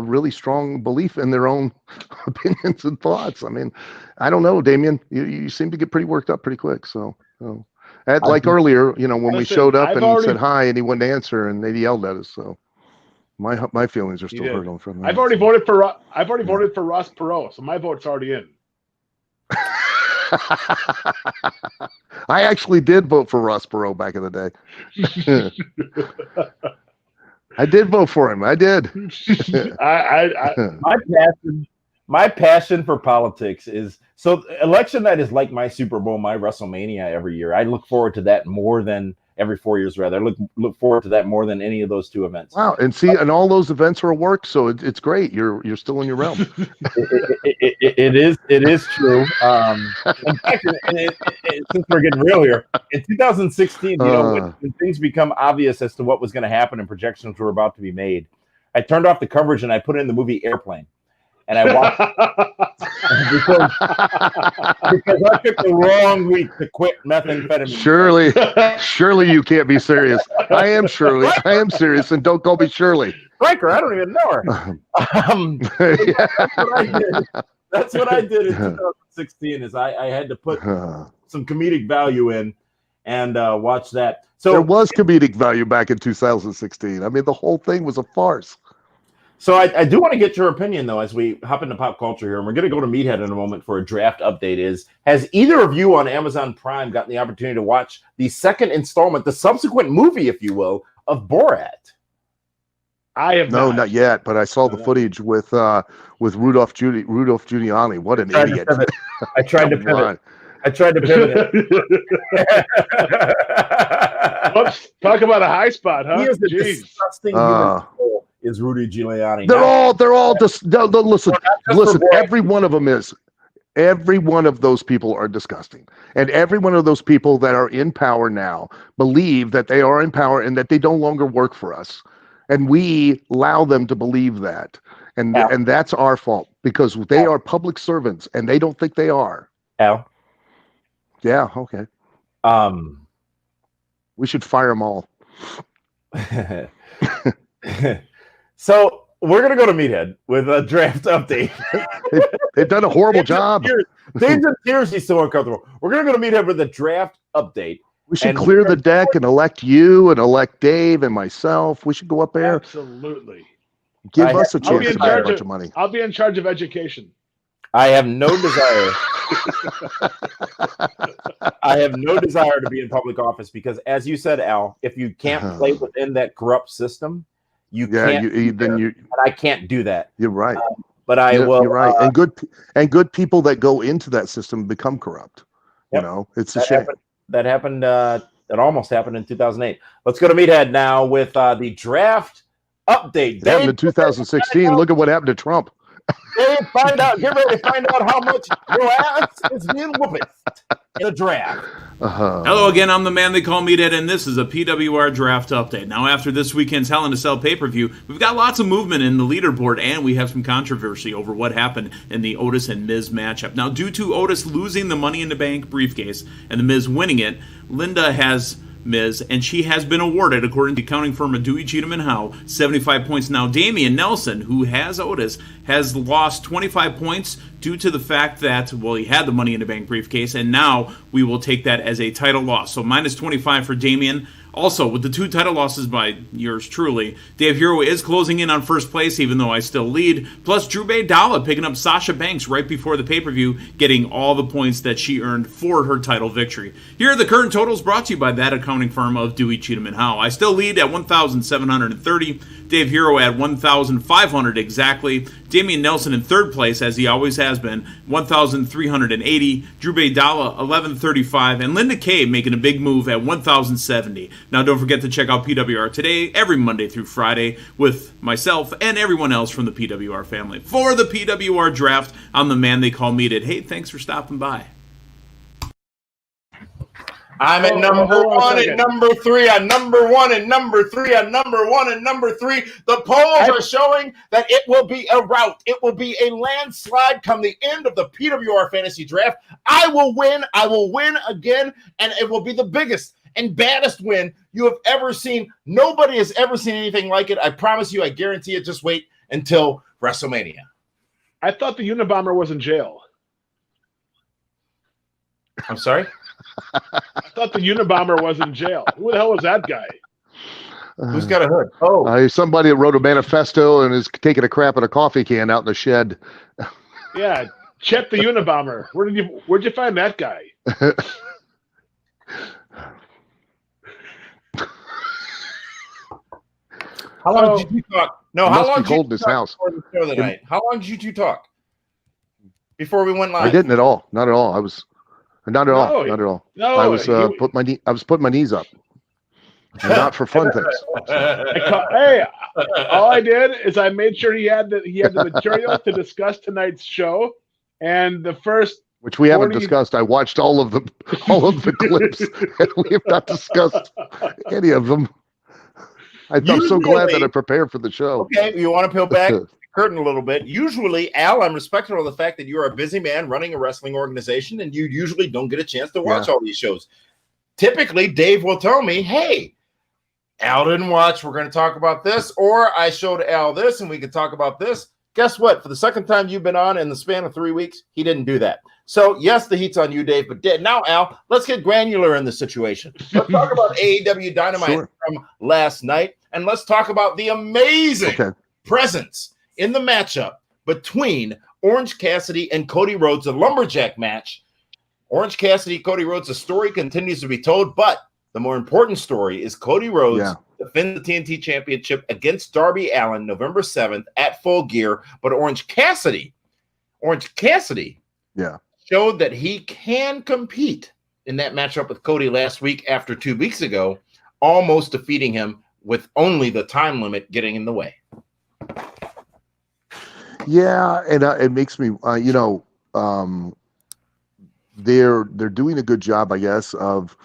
really strong belief in their own opinions and thoughts. I mean, I don't know, Damien. You seem to get pretty worked up pretty quick. So like earlier, when we showed up and said hi and he wouldn't answer and they yelled at us. So my feelings are still hurt on from that. I've already voted for Ross Perot, so my vote's already in. I actually did vote for Ross Perot back in the day. I did vote for him. I did. My passion for politics is so election night is like my Super Bowl, my WrestleMania every year. I look forward to that more than every 4 years, rather. I look forward to that more than any of those two events. Wow, and all those events are a work, so it's great. You're still in your realm. It is true. In fact, since we're getting real here, in 2016, when things become obvious as to what was going to happen and projections were about to be made, I turned off the coverage and I put in the movie Airplane. And I watched because I picked the wrong week to quit methamphetamine. Surely you can't be serious. I am serious, and don't call me Shirley. Riker, I don't even know her. That's what I did in 2016. Is I had to put some comedic value in and watch that. So there was comedic value back in 2016. I mean, the whole thing was a farce. So I do want to get your opinion, though, as we hop into pop culture here. And we're going to go to Meathead in a moment for a draft update. Has either of you on Amazon Prime gotten the opportunity to watch the second installment, the subsequent movie, if you will, of Borat? I have not yet, but I saw the footage with Rudolph Giuliani. What an idiot. I tried to pivot. Oops, talk about a high spot, huh? He is a disgusting human soul. Is Rudy Giuliani? They're all just listen. Every one of them is. Every one of those people are disgusting, and every one of those people that are in power now believe that they are in power and that they no longer work for us, and we allow them to believe that, and that's our fault because they are public servants and they don't think they are. Al. Yeah. Okay. We should fire them all. So we're going to go to Meathead with a draft update. They've done a horrible job. Dave's in tears. He's so uncomfortable. We're going to go to Meathead with a draft update. We should clear the deck and elect you and elect Dave and myself. We should go up there. Absolutely. Give I us a have no chance to make a desire. bunch of money. I'll be in charge of education. I have no desire. I have no desire to be in public office because, as you said, Al, if you can't play within that corrupt system, you can't. And I can't do that. You're right. But I will. You're right. And good people that go into that system become corrupt. Yep. You know, it's a shame. That happened. That almost happened in 2008. Let's go to Meathead now with the draft update. It happened in 2016. Look at what happened to Trump. Dave, get ready to find out how much your ass is being whooped in the draft. Hello again, I'm the man they call Meathead, and this is a PWR draft update. Now, after this weekend's Hell in a Cell pay-per-view, we've got lots of movement in the leaderboard, and we have some controversy over what happened in the Otis and Miz matchup. Now, due to Otis losing the Money in the Bank briefcase and the Miz winning it, Linda has Miz, and she has been awarded, according to accounting firm of Dewey, Cheatham & Howe, 75 points. Now, Damian Nelson, who has Otis, has lost 25 points due to the fact that, well, he had the Money in the Bank briefcase, and now we will take that as a title loss. So minus 25 for Damian. Also, with the 2 title losses by yours truly, Dave Hero is closing in on first place, even though I still lead. Plus, Drew Baydala picking up Sasha Banks right before the pay-per-view, getting all the points that she earned for her title victory. Here are the current totals brought to you by that accounting firm of Dewey, Cheatham & Howe. I still lead at 1,730. Dave Hero at 1,500 exactly. Damian Nelson in third place, as he always has been, 1,380. Drew Baydala, 1,135. And Linda Kay making a big move at 1,070. Now, don't forget to check out PWR Today every Monday through Friday with myself and everyone else from the PWR family. For the PWR draft, I'm the man they call Meathead. Hey, thanks for stopping by. I'm at number one and number three. I'm number one and number three. I'm number one and number three. The polls are showing that it will be a rout. It will be a landslide come the end of the PWR fantasy draft. I will win. I will win again, and it will be the biggest and baddest win you have ever seen. Nobody has ever seen anything like it. I promise you. I guarantee it. Just wait until WrestleMania. I thought the Unabomber was in jail. I'm sorry? I thought the Unabomber was in jail. Who the hell was that guy? Who's got a hood? Oh, somebody that wrote a manifesto and is taking a crap in a coffee can out in the shed. Yeah, Chet the Unabomber. Where'd you find that guy? How long did you talk? No, how long did you talk before the show tonight? How long did you two talk before we went live? I didn't at all. Not at all. I was not at all. Not at all. No, I was putting my knees up. Not for fun things. Hey, all I did is I made sure he had the material to discuss tonight's show, and the first, which we haven't discussed. I watched all of the clips, and we have not discussed any of them. I'm so glad that I prepared for the show. Okay, you want to peel back the curtain a little bit. Usually, Al, I'm respectful of the fact that you're a busy man running a wrestling organization, and you usually don't get a chance to watch all these shows. Typically, Dave will tell me, hey, Al didn't watch. We're going to talk about this. Or I showed Al this, and we could talk about this. Guess what? For the second time you've been on in the span of 3 weeks, he didn't do that. So, yes, the heat's on you, Dave. But now, Al, let's get granular in the situation. Let's talk about AEW Dynamite from last night. And let's talk about the amazing presence in the matchup between Orange Cassidy and Cody Rhodes, a lumberjack match. Orange Cassidy, Cody Rhodes, the story continues to be told, but the more important story is Cody Rhodes defends the TNT Championship against Darby Allin November 7th at Full Gear. But Orange Cassidy showed that he can compete in that matchup with Cody last week after 2 weeks ago, almost defeating him with only the time limit getting in the way. Yeah, and it makes me, they're doing a good job, I guess, of,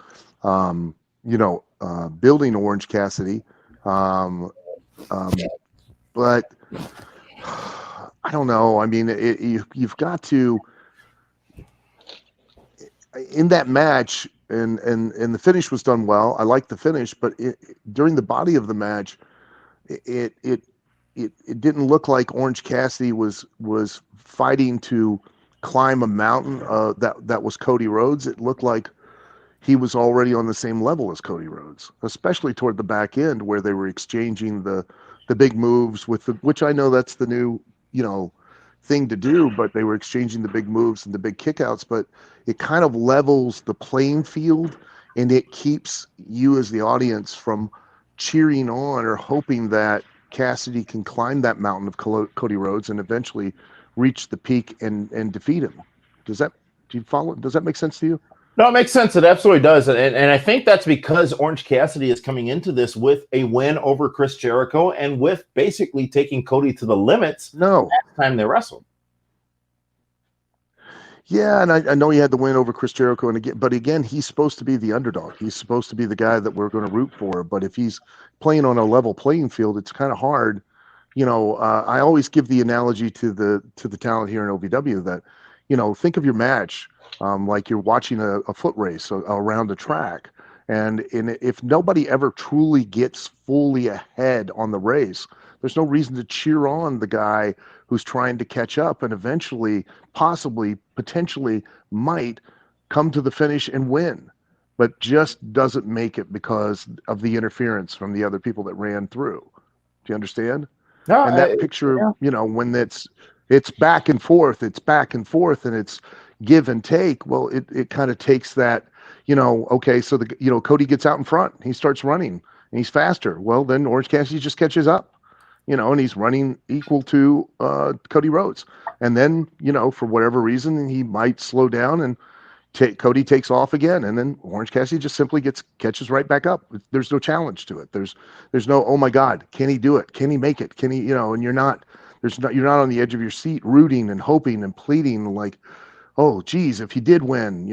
building Orange Cassidy. But I don't know. I mean, you've got to, in that match, and the finish was done well. I liked the finish, but during the body of the match, it didn't look like Orange Cassidy was fighting to climb a mountain that was Cody Rhodes. It looked like he was already on the same level as Cody Rhodes, especially toward the back end where they were exchanging the the big moves with which I know that's the new, thing to do, but they were exchanging the big moves and the big kickouts, but it kind of levels the playing field, and it keeps you as the audience from cheering on or hoping that Cassidy can climb that mountain of Cody Rhodes and eventually reach the peak and defeat him. Do you follow? Does that make sense to you? No, it makes sense. It absolutely does. And I think that's because Orange Cassidy is coming into this with a win over Chris Jericho and with basically taking Cody to the limits last time they wrestled. Yeah, and I know he had the win over Chris Jericho, but again, he's supposed to be the underdog. He's supposed to be the guy that we're going to root for. But if he's playing on a level playing field, it's kind of hard. I always give the analogy to the talent here in OVW that, think of your match like you're watching a foot race around a track. And if nobody ever truly gets fully ahead on the race, there's no reason to cheer on the guy who's trying to catch up and eventually, potentially might come to the finish and win, but just doesn't make it because of the interference from the other people that ran through. Do you understand? No, and that picture, when it's back and forth, and it's give and take. Well, it kind of takes that, okay, so Cody gets out in front, he starts running and he's faster. Well, then Orange Cassidy just catches up, and he's running equal to Cody Rhodes. And then, for whatever reason, he might slow down and Cody takes off again. And then Orange Cassidy just simply catches right back up. There's no challenge to it. There's no, oh my God, can he do it? Can he make it? Can he, and you're not on the edge of your seat rooting and hoping and pleading like, oh, geez, if he did win,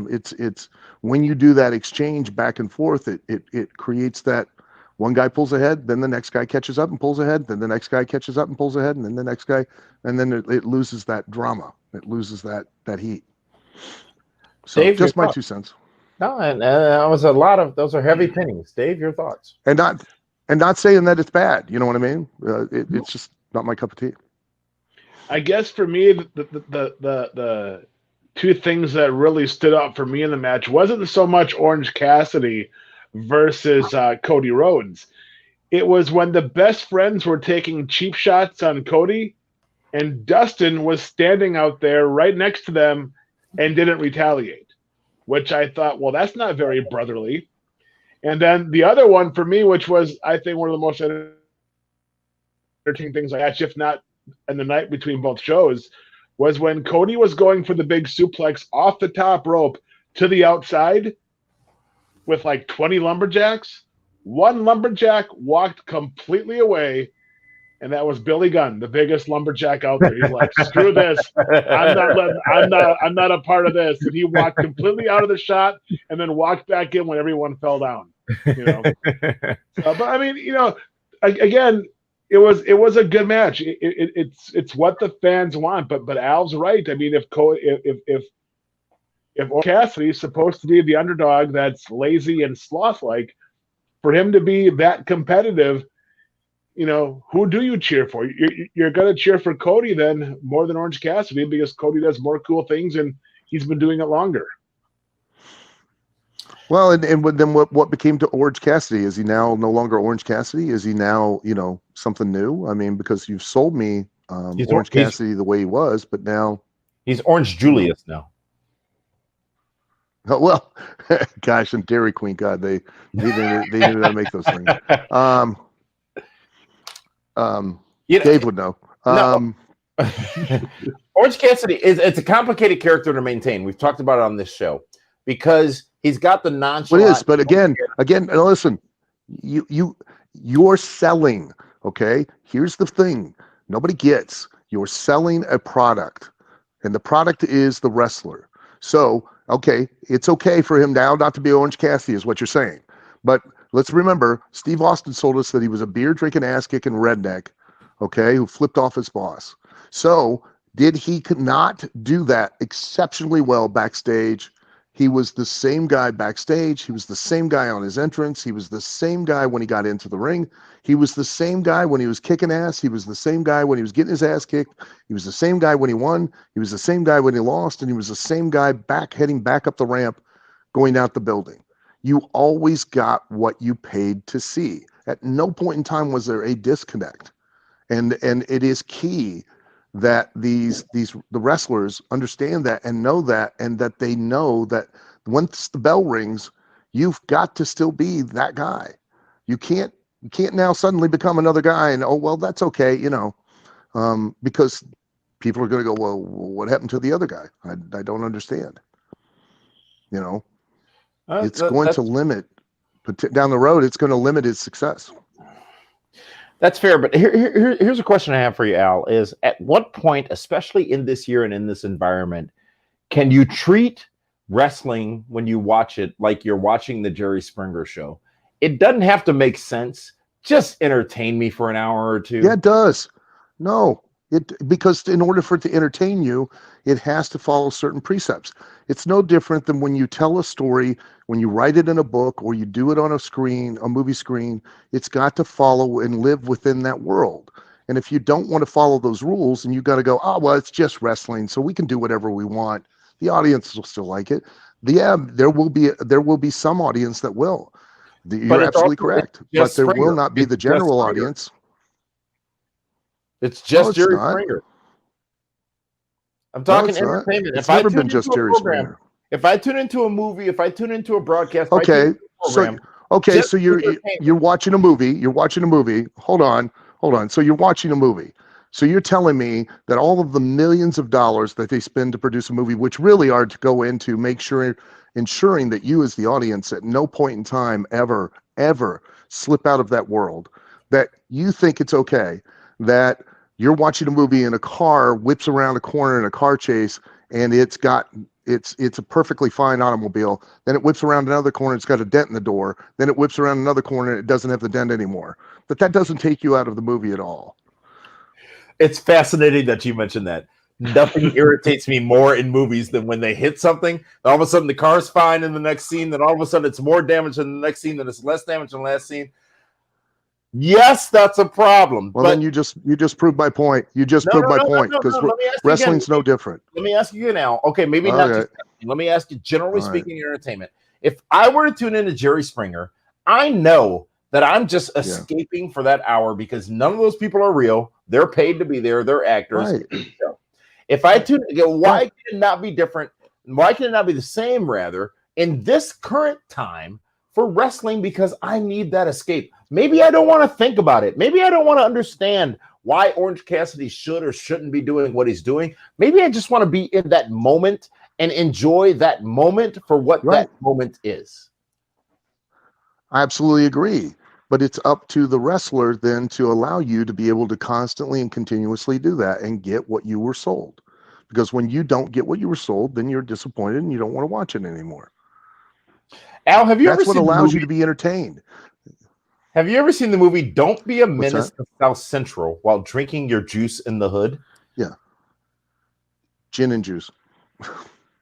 it's when you do that exchange back and forth, it creates that one guy pulls ahead, then the next guy catches up and pulls ahead, then the next guy catches up and pulls ahead, and then the next guy, and then it loses that drama. It loses that heat. So Dave, just my 2 cents. No, and that was a lot of those are heavy pennies. Dave, your thoughts? And not saying that it's bad. You know what I mean? It's just not my cup of tea. I guess for me, the two things that really stood out for me in the match wasn't so much Orange Cassidy versus Cody Rhodes. It was when the best friends were taking cheap shots on Cody, and Dustin was standing out there right next to them and didn't retaliate, which I thought, well, that's not very brotherly. And then the other one for me, which was, I think, one of the most entertaining things I watched, if not in the night between both shows, was when Cody was going for the big suplex off the top rope to the outside with like 20 lumberjacks. One lumberjack walked completely away, and that was Billy Gunn, the biggest lumberjack out there. He's like, screw this. I'm not a part of this. And he walked completely out of the shot and then walked back in when everyone fell down. But I mean, again, it was a good match. It's what the fans want. But Al's right. I mean, if Cassidy is supposed to be the underdog that's lazy and sloth-like, for him to be that competitive, who do you cheer for? You're going to cheer for Cody then more than Orange Cassidy because Cody does more cool things and he's been doing it longer. Well, and then what became to Orange Cassidy? Is he now no longer Orange Cassidy? Is he now, something new? I mean, because you've sold me Orange Cassidy the way he was, but now he's Orange Julius now. Oh, well, gosh, and Dairy Queen, God, they knew how to make those things. Dave would know. Orange Cassidy it's a complicated character to maintain. We've talked about it on this show because he's got the nonchalant. It is, but again, listen, you're selling. Okay, here's the thing: nobody gets. You're selling a product, and the product is the wrestler. So, okay, it's okay for him now not to be Orange Cassidy, is what you're saying. But let's remember, Steve Austin told us that he was a beer-drinking, ass-kicking redneck, okay, who flipped off his boss. So did he not do that exceptionally well backstage? He was the same guy backstage. He was the same guy on his entrance. He was the same guy when he got into the ring. He was the same guy when he was kicking ass. He was the same guy when he was getting his ass kicked. He was the same guy when he won. He was the same guy when he lost. And he was the same guy heading back up the ramp, going out the building. You always got what you paid to see. At no point in time was there a disconnect. And it is key that the wrestlers understand that and know that, and that they know that once the bell rings, you've got to still be that guy. You can't now suddenly become another guy and, oh, well, that's okay, because people are going to go, well, what happened to the other guy? I don't understand. It's going to limit, but down the road, it's going to limit his success. That's fair, but here's a question I have for you, Al, is at what point, especially in this year and in this environment, can you treat wrestling when you watch it like you're watching the Jerry Springer show? It doesn't have to make sense. Just entertain me for an hour or two. Yeah, it does. No, because in order for it to entertain you, it has to follow certain precepts. It's no different than when you tell a story, when you write it in a book or you do it on a movie screen. It's got to follow and live within that world. And if you don't want to follow those rules, and you got to go, oh, well, it's just wrestling, so we can do whatever we want. The audience will still like it. Yeah, there will be some audience that will. You're absolutely correct. But there will not be the general audience. It's just Jerry Springer. I'm talking entertainment. It's never been just Jerry Springer. If I tune into a movie, if I tune into a broadcast, so you're watching a movie. You're watching a movie. Hold on. So you're watching a movie. So you're telling me that all of the millions of dollars that they spend to produce a movie, which really are to go into ensuring that you as the audience at no point in time ever slip out of that world, that you think it's okay that you're watching a movie and a car whips around a corner in a car chase and it's a perfectly fine automobile. Then it whips around another corner, it's got a dent in the door. Then it whips around another corner and it doesn't have the dent anymore. But that doesn't take you out of the movie at all. It's fascinating that you mentioned that. Nothing irritates me more in movies than when they hit something. All of a sudden the car's fine in the next scene. Then all of a sudden it's more damage in the next scene. Then it's less damage in the last scene. Yes, that's a problem. Well, then you just proved my point. You just proved my point, because wrestling's no different. Let me ask you now. Okay, maybe not. Just, let me ask you, generally speaking, in entertainment. If I were to tune into Jerry Springer, I know that I'm just escaping for that hour because none of those people are real. They're paid to be there. They're actors. Right. If I tune, why can it not be different? Why can it not be the same, rather, in this current time for wrestling? Because I need that escape. Maybe I don't want to think about it. Maybe I don't want to understand why Orange Cassidy should or shouldn't be doing what he's doing. Maybe I just want to be in that moment and enjoy that moment for what that moment is. I absolutely agree. But it's up to the wrestler then to allow you to be able to constantly and continuously do that and get what you were sold. Because when you don't get what you were sold, then you're disappointed and you don't want to watch it anymore. Al, have you ever seen? That's what allows you to be entertained. Have you ever seen the movie Don't Be a Menace to South Central while drinking your juice in the hood? Yeah. Gin and juice.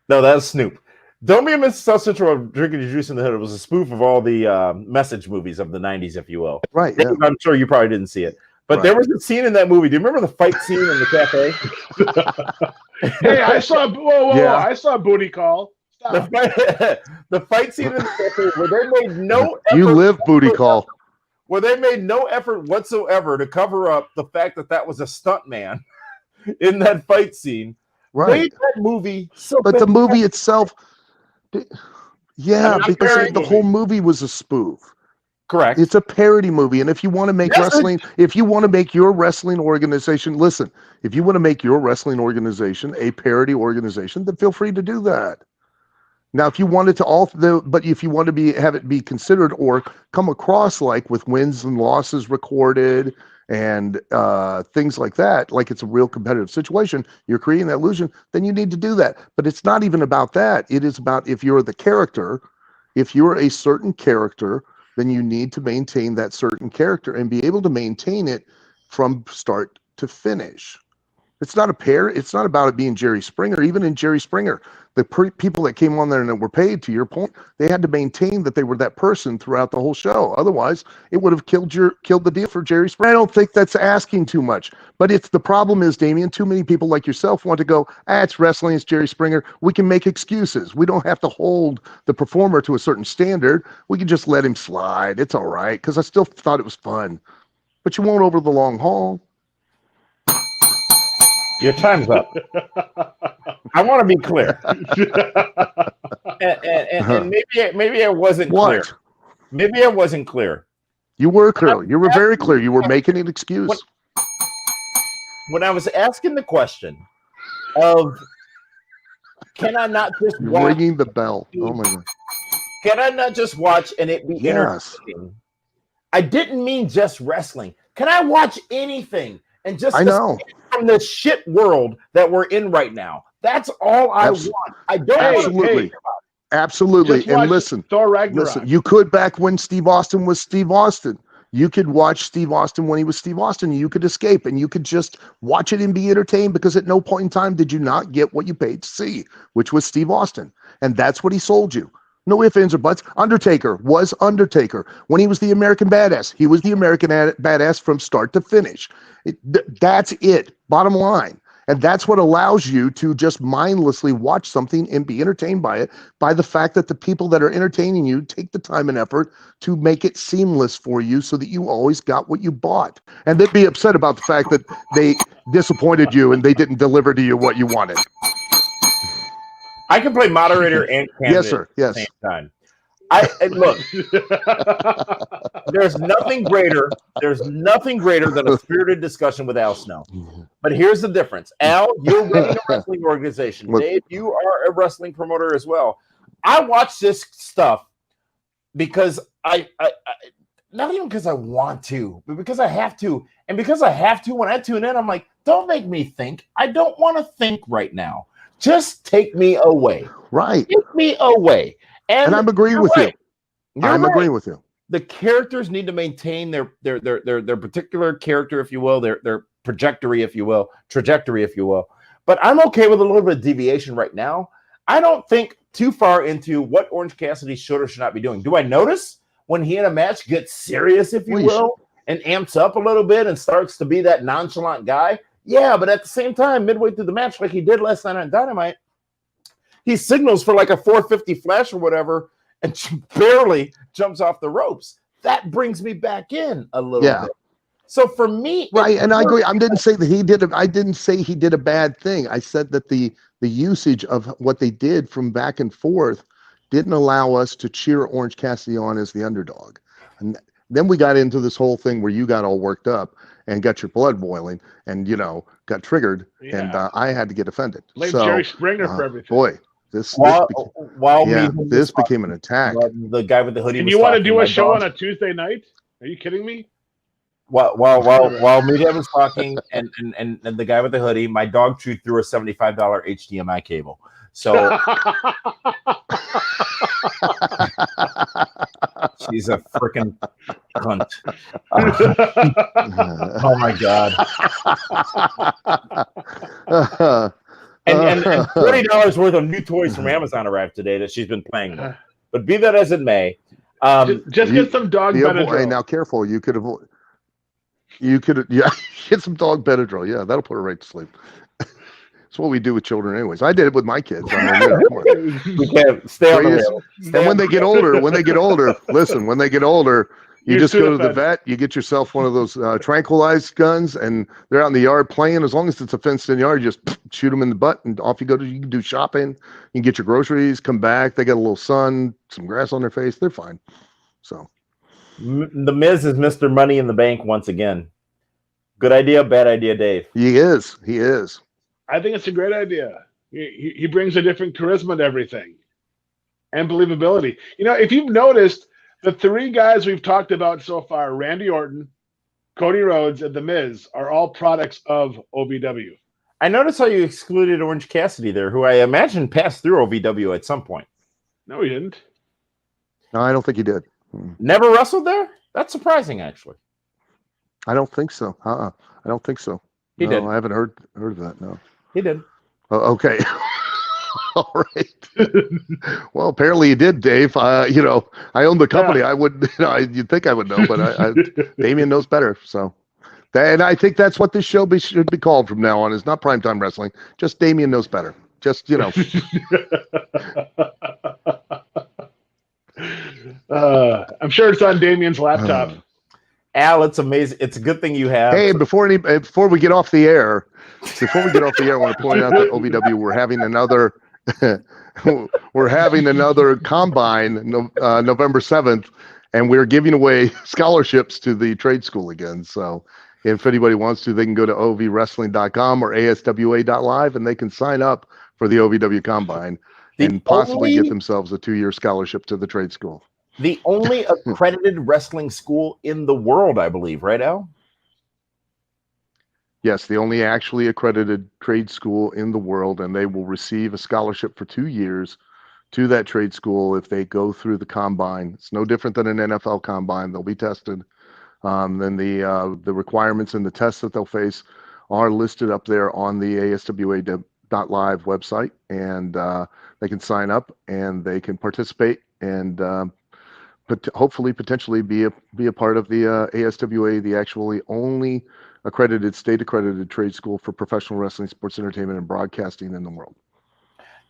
No, that's Snoop. Don't Be a Menace to South Central while drinking your juice in the hood. It was a spoof of all the message movies of the 90s, if you will. Right. Yeah. I'm sure you probably didn't see it. But there was a scene in that movie. Do you remember the fight scene in the cafe? Hey, I saw I saw Booty Call. The fight scene in the cafe where they made no effort. You live Booty Call. Where they made no effort whatsoever to cover up the fact that was a stuntman in that fight scene. Right. Made that movie so but the movie itself, because the whole movie was a spoof. Correct. It's a parody movie. And if you want to make wrestling, if you want to make your wrestling organization, listen, if you want to make your wrestling organization a parody organization, then feel free to do that. Now, if you wanted to but if you want to have it be considered or come across like with wins and losses recorded and things like that, like it's a real competitive situation, you're creating that illusion, then you need to do that. But it's not even about that. It is about if you're the character, if you're a certain character, then you need to maintain that certain character and be able to maintain it from start to finish. It's not a pair. It's not about it being Jerry Springer. Even in Jerry Springer, the people that came on there and that were paid, to your point, they had to maintain that they were that person throughout the whole show. Otherwise, it would have killed the deal for Jerry Springer. I don't think that's asking too much. But it's the problem is, Damian, too many people like yourself want to go, it's wrestling, it's Jerry Springer. We can make excuses. We don't have to hold the performer to a certain standard. We can just let him slide. It's all right, because I still thought it was fun. But you won't over the long haul. Your time's up. I want to be clear, and maybe I wasn't clear. Maybe I wasn't clear. You were clear. You were very clear. You were making an excuse. When I was asking the question of, can I not just You're watch? ringing the bell. Oh my God. Can I not just watch and it be entertaining? I didn't mean just wrestling. Can I watch anything and just from the shit world that we're in right now? That's all I want. I don't absolutely. Absolutely. And listen, you could back when Steve Austin was Steve Austin. You could watch Steve Austin when he was Steve Austin. You could escape and you could just watch it and be entertained, because at no point in time did you not get what you paid to see, which was Steve Austin. And that's what he sold you. No ifs, ands, or buts. Undertaker was Undertaker. When he was the American Badass, he was the American Badass from start to finish. That's it, bottom line. And that's what allows you to just mindlessly watch something and be entertained by it, by the fact that the people that are entertaining you take the time and effort to make it seamless for you so that you always got what you bought. And they'd be upset about the fact that they disappointed you and they didn't deliver to you what you wanted. I can play moderator and candidate yes, sir. Yes. At the same time. Look, there's nothing greater than a spirited discussion with Al Snow. But here's the difference. Al, you're running a wrestling organization. Dave, you are a wrestling promoter as well. I watch this stuff because I not even because I want to, but because I have to. And because I have to, when I tune in, I'm like, don't make me think. I don't want to think right now. Just take me away. Right. Take me away. And I'm agreeing with you. I'm agreeing with you. The characters need to maintain their particular character, if you will, their trajectory, if you will. But I'm okay with a little bit of deviation right now. I don't think too far into what Orange Cassidy should or should not be doing. Do I notice when he in a match gets serious, if you will, and amps up a little bit and starts to be that nonchalant guy? Yeah, but at the same time, midway through the match, like he did last night on Dynamite, he signals for like a 450 flash or whatever and barely jumps off the ropes. That brings me back in a little bit. So for me, right, and I agree. I didn't say that he did. I didn't say he did a bad thing. I said that the usage of what they did from back and forth didn't allow us to cheer Orange Cassidy on as the underdog. And then we got into this whole thing where you got all worked up and got your blood boiling and, got triggered. Yeah. And I had to get offended. Like Jerry Springer for everything. Boy, this became an attack. The guy with the hoodie. And you want to do a show on a Tuesday night? Are you kidding me? While Media was talking and the guy with the hoodie, my dog chewed through a $75 HDMI cable. So she's a freaking cunt. Oh my God. And $40 worth of new toys from Amazon arrived today that she's been playing with. But be that as it may, just get some dog Benadryl. Hey, now careful, you could get some dog Benadryl. Yeah, that'll put her right to sleep. It's what we do with children anyways. I did it with my kids. I mean, we can't stay on the rail. And when they get older, listen, when they get older, you just go to the vet, you get yourself one of those tranquilized guns, and they're out in the yard playing. As long as it's a fenced-in yard, you just shoot them in the butt, and off you go. You can do shopping. You can get your groceries, come back. They got a little sun, some grass on their face. They're fine. So, The Miz is Mr. Money in the Bank once again. Good idea, bad idea, Dave? He is. I think it's a great idea. He brings a different charisma to everything and believability. If you've noticed, the three guys we've talked about so far, Randy Orton, Cody Rhodes, and The Miz, are all products of OVW. I noticed how you excluded Orange Cassidy there, who I imagine passed through OVW at some point. No, he didn't. No, I don't think he did. Never wrestled there? That's surprising, actually. I don't think so. I don't think so. He did. I haven't heard of that. No. He did. Okay. All right. Well, apparently you did, Dave. I own the company. I would, you'd think I would know, but Damian knows better. So, and I think that's what this show should be called from now on. Is not Primetime Wrestling. Just Damian knows better. Just I'm sure it's on Damian's laptop. Al, it's amazing. It's a good thing you have. Hey, before we get off the air, I want to point out that OVW we're having another combine November 7th, and we're giving away scholarships to the trade school again. So if anybody wants to, they can go to ovwrestling.com or aswa.live, and they can sign up for the OVW combine and possibly get themselves a 2-year scholarship to the trade school. The only accredited wrestling school in the world, I believe, right, Al? Yes, the only actually accredited trade school in the world, and they will receive a scholarship for 2 years to that trade school if they go through the combine. It's no different than an NFL combine. They'll be tested. Then the requirements and the tests that they'll face are listed up there on the ASWA.live website, and they can sign up and they can participate and hopefully potentially be a part of the ASWA, the actually only state accredited trade school for professional wrestling, sports entertainment, and broadcasting in the world.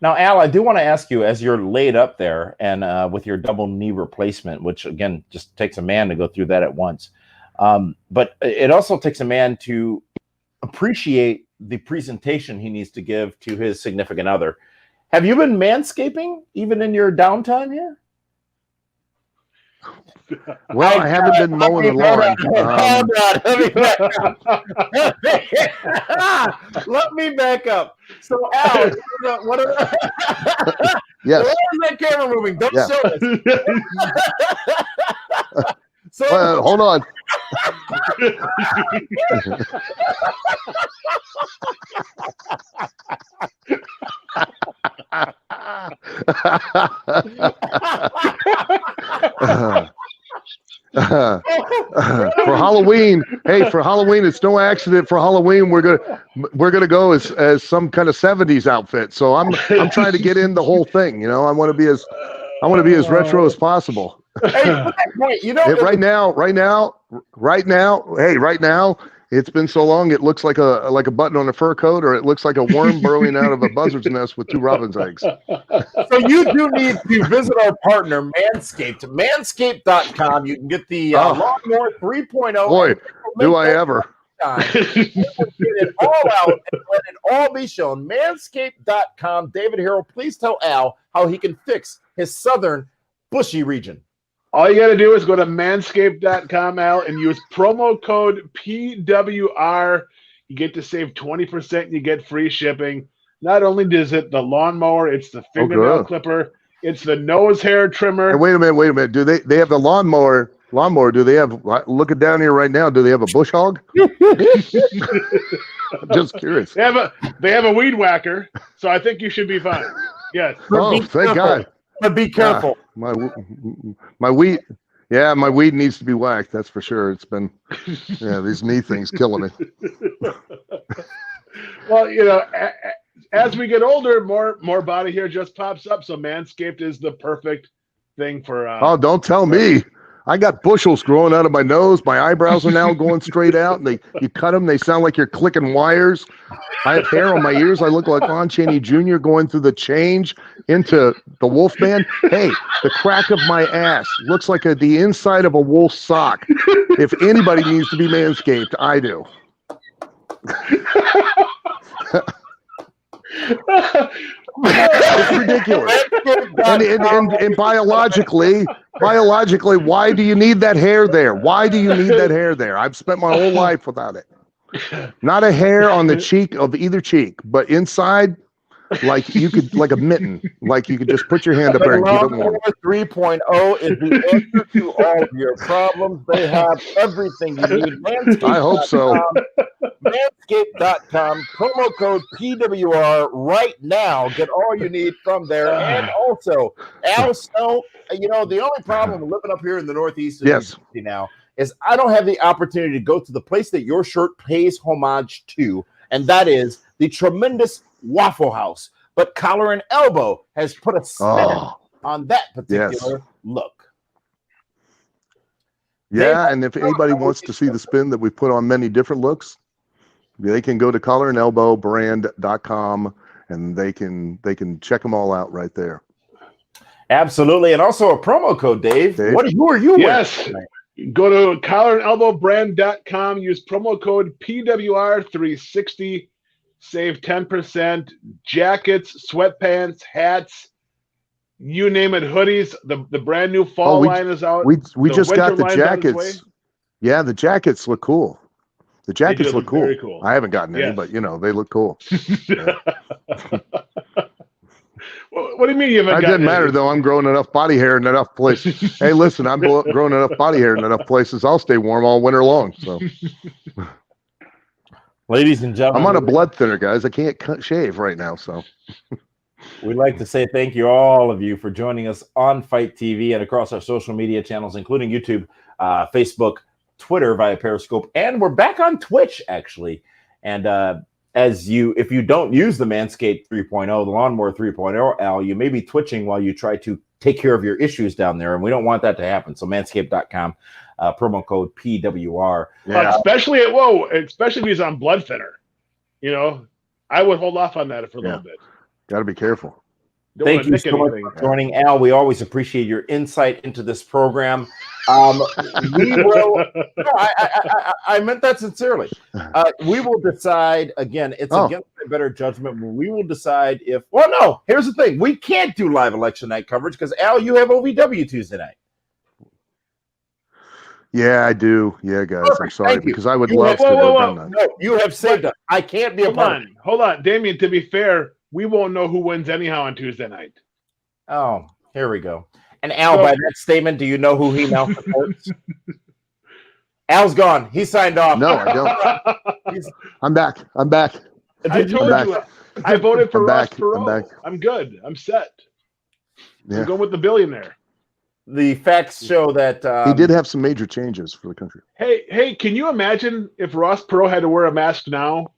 Now, Al, I do want to ask you, as you're laid up there and with your double knee replacement, which again just takes a man to go through that at once, but it also takes a man to appreciate the presentation he needs to give to his significant other. Have you been manscaping even in your downtime here? Well, I haven't been mowing the lawn. Let me back up. So, Al, yes. Where is that camera moving? Don't show us. So, hold on. For Halloween, it's no accident. For Halloween, we're gonna go as some kind of 70s outfit. So I'm trying to get in the whole thing. I want to be as retro as possible. Hey, right now, it's been so long it looks like a button on a fur coat, or it looks like a worm burrowing out of a buzzard's nest with 2 robin's eggs. So you do need to visit our partner, Manscaped. Manscaped.com. You can get the Lawnmower 3.0. Boy, do I ever. Get it all out and let it all be shown. Manscaped.com. David Harrell, please tell Al how he can fix his southern bushy region. All you got to do is go to manscaped.com, Al, and use promo code PWR. You get to save 20%. And you get free shipping. Not only does it the lawnmower, it's the fingernail clipper, it's the nose hair trimmer. Hey, wait a minute. Do they have the lawnmower? Do they have? Looking down here right now, do they have a bush hog? Just curious. They have a weed whacker, so I think you should be fine. Yes. Oh, thank God. But be careful. My weed needs to be whacked. That's for sure. It's been, these knee things killing me. Well, as we get older, more body hair just pops up. So Manscaped is the perfect thing for. Don't tell me. I got bushels growing out of my nose. My eyebrows are now going straight out. And you cut them, they sound like you're clicking wires. I have hair on my ears. I look like Lon Chaney Jr. going through the change into the Wolfman. Hey, the crack of my ass looks like the inside of a wolf sock. If anybody needs to be manscaped, I do. It's ridiculous. And biologically, why do you need that hair there? I've spent my whole life without it. Not a hair on the cheek of either cheek, but inside, like a mitten, like you could just put your hand up there and keep it warm. 3.0 is the answer to all of your problems. They have everything you need. I hope so. Manscaped.com, promo code PWR right now. Get all you need from there. And also, Al Snow, the only problem living up here in the Northeast now is I don't have the opportunity to go to the place that your shirt pays homage to, and that is the tremendous Waffle House. But Collar and Elbow has put a spin on that particular look. Yeah, and if anybody wants to see the spin that we put on many different looks, they can go to collarandelbowbrand.com and they can check them all out right there. Absolutely, and also a promo code, Dave. Who are you yes. With? Go to collarandelbowbrand.com, use promo code PWR360, save 10%. Jackets, sweatpants, hats, you name it, hoodies. The brand new fall line is out. We just got the jackets. Yeah, the jackets look cool. The jackets look cool. Very cool. I haven't gotten any, but they look cool. What do you mean you haven't? It doesn't matter though. I'm growing enough body hair in enough places. Hey, listen, I'm growing enough body hair in enough places. I'll stay warm all winter long. So, ladies and gentlemen, I'm on a blood thinner, guys. I can't shave right now, so. We'd like to say thank you, all of you, for joining us on Fight TV and across our social media channels, including YouTube, Facebook, Twitter via Periscope, and we're back on Twitch actually. And if you don't use the Manscaped 3.0, the Lawnmower 3.0, Al, you may be twitching while you try to take care of your issues down there, and we don't want that to happen. So manscaped.com, promo code PWR. Yeah. Especially if he's on blood thinner. I would hold off on that for a little bit. Got to be careful. Thank you so much for joining, Al. We always appreciate your insight into this program. We will. No, I meant that sincerely. We will decide again. It's against my better judgment. We will decide if. Well, no. Here's the thing: we can't do live election night coverage because Al, you have OVW Tuesday night. Yeah, I do. Yeah, guys, Perfect. I'm sorry because I would love to have done that. No, you have saved us. I can't be a part of it. Hold on, Damien. To be fair, we won't know who wins anyhow on Tuesday night. Oh, here we go. And Al, by that statement, do you know who he now supports? Al's gone. He signed off. No, I don't. I'm back. I told you. I voted for Ross Perot. I'm back. I'm good. I'm set. Yeah. I'm going with the billionaire. The facts show that he did have some major changes for the country. Hey, can you imagine if Ross Perot had to wear a mask now?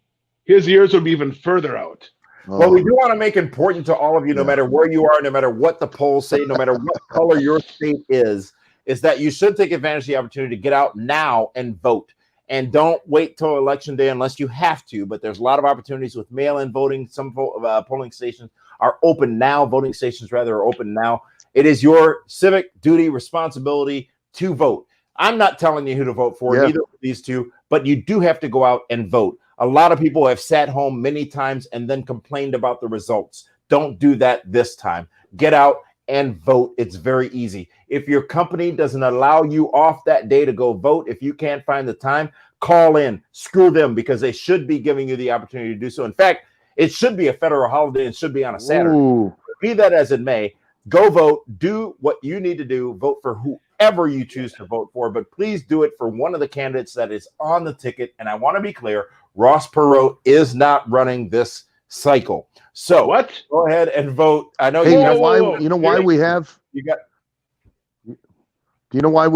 His ears would be even further out. Well, we do want to make important to all of you, no matter where you are, no matter what the polls say, no matter what color your state is that you should take advantage of the opportunity to get out now and vote. And don't wait till Election Day unless you have to. But there's a lot of opportunities with mail-in voting. Some polling stations are open now. Voting stations, rather, are open now. It is your civic duty, responsibility to vote. I'm not telling you who to vote for, either of these two, but you do have to go out and vote. A lot of people have sat home many times and then complained about the results. Don't do that this time. Get out and vote. It's very easy. If your company doesn't allow you off that day to go vote, if you can't find the time, call in. Screw them, because they should be giving you the opportunity to do so. In fact, it should be a federal holiday. It should be on a Saturday. Ooh. Be that as it may, go vote. Do what you need to do. Vote for whoever you choose to vote for, but please do it for one of the candidates that is on the ticket. And I want to be clear, Ross Perot is not running this cycle. So what? Go ahead and vote. I know you know why we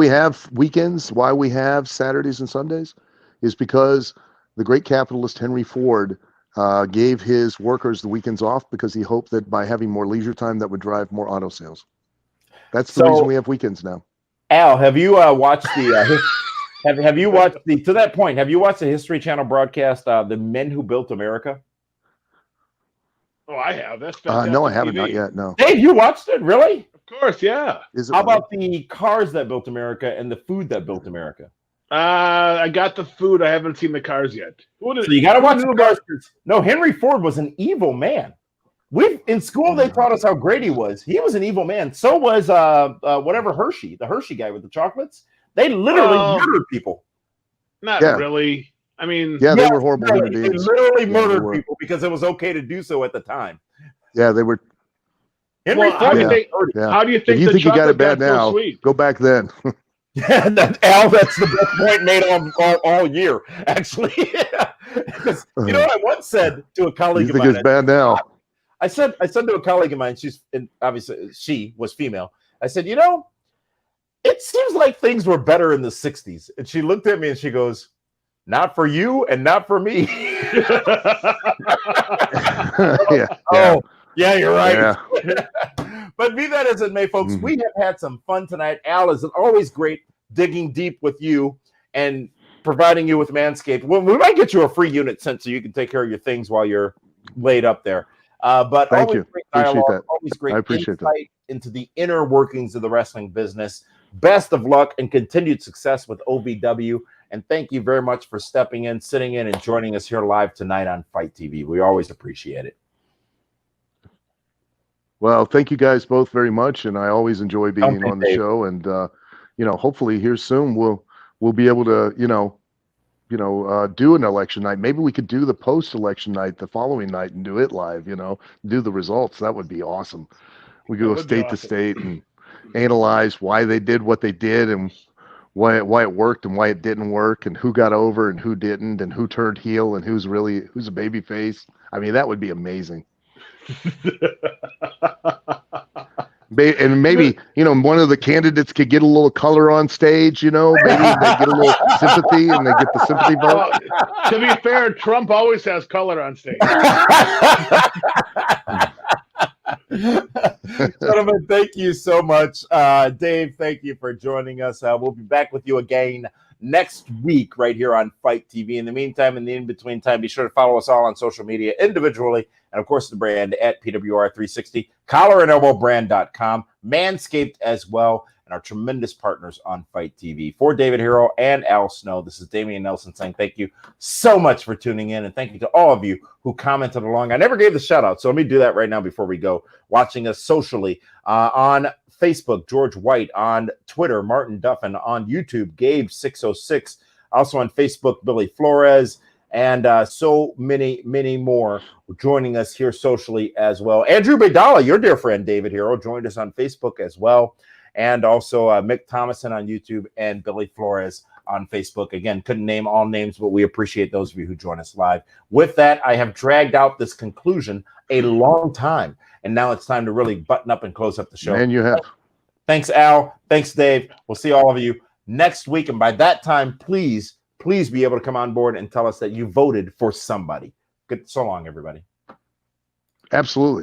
have weekends, why we have Saturdays and Sundays, is because the great capitalist Henry Ford gave his workers the weekends off because he hoped that by having more leisure time that would drive more auto sales. That's the reason we have weekends now. Al, have you watched the have you watched the, to that point, have you watched the History Channel broadcast, The Men Who Built America? Oh, I have. That's fantastic. No, I haven't. Not yet. No. Dave, you watched it? Really? Of course, yeah. How about the cars that built America and the food that built America? I got the food. I haven't seen the cars yet. So you got to watch the cars. No, Henry Ford was an evil man. In school they taught us how great he was. He was an evil man. So was whatever Hershey, the Hershey guy with the chocolates. They literally murdered people. Not really. I mean, they were horrible human beings. They literally murdered people because it was okay to do so at the time. Yeah, they were. Henry Ford. How do you think? If you think you got it bad now, go back then. Yeah, Al, that's the best point made all year, actually. Because you know what I once said to a colleague of mine. It's bad now. I said to a colleague of mine, obviously she was female. I said, it seems like things were better in the 60s. And she looked at me and she goes, not for you and not for me. Yeah. Oh, yeah, you're right. Yeah. But be that as it may, folks, Mhm. we have had some fun tonight. Al, is always great digging deep with you and providing you with Manscaped. Well, we might get you a free unit sent so you can take care of your things while you're laid up there. But Thank always you. great Appreciate dialogue, that. always great I appreciate that. insight into the inner workings of the wrestling business. Best of luck and continued success with OVW. And thank you very much for stepping in, sitting in, and joining us here live tonight on Fight TV. We always appreciate it. Well, thank you guys both very much, and I always enjoy being Okay, on the Dave. show. And hopefully here soon we'll be able to do an election night. Maybe we could do the post-election night the following night and do it live. Do the results. That would be awesome. We go state to state and analyze why they did what they did and why it worked and why it didn't work and who got over and who didn't and who turned heel and who's a baby face. I mean, that would be amazing. And maybe one of the candidates could get a little color on stage. Maybe they get a little sympathy and they get the sympathy vote. To be fair, Trump always has color on stage. Gentlemen, thank you so much. Dave, thank you for joining us. We'll be back with you again next week right here on Fight TV. In the meantime, in the in-between time, be sure to follow us all on social media individually, and of course the brand at PWR360, collarandelbowbrand.com, Manscaped as well, and our tremendous partners on Fight TV. For David Hero and Al Snow, this is Damian Nelson saying thank you so much for tuning in, and thank you to all of you who commented along. I never gave the shout out, so let me do that right now before we go. Watching us socially on Facebook, George White, on Twitter, Martin Duffin, on YouTube, Gabe606, also on Facebook, Billy Flores, and so many, many more joining us here socially as well. Andrew Bedala, your dear friend David Hero, joined us on Facebook as well, and also Mick Thomason on YouTube and Billy Flores on Facebook. Again, couldn't name all names, but we appreciate those of you who join us live. With that, I have dragged out this conclusion a long time, and now it's time to really button up and close up the show. Man, you have. Thanks, Al. Thanks, Dave. We'll see all of you next week, and by that time, please be able to come on board and tell us that you voted for somebody. Good. So long, everybody. Absolutely.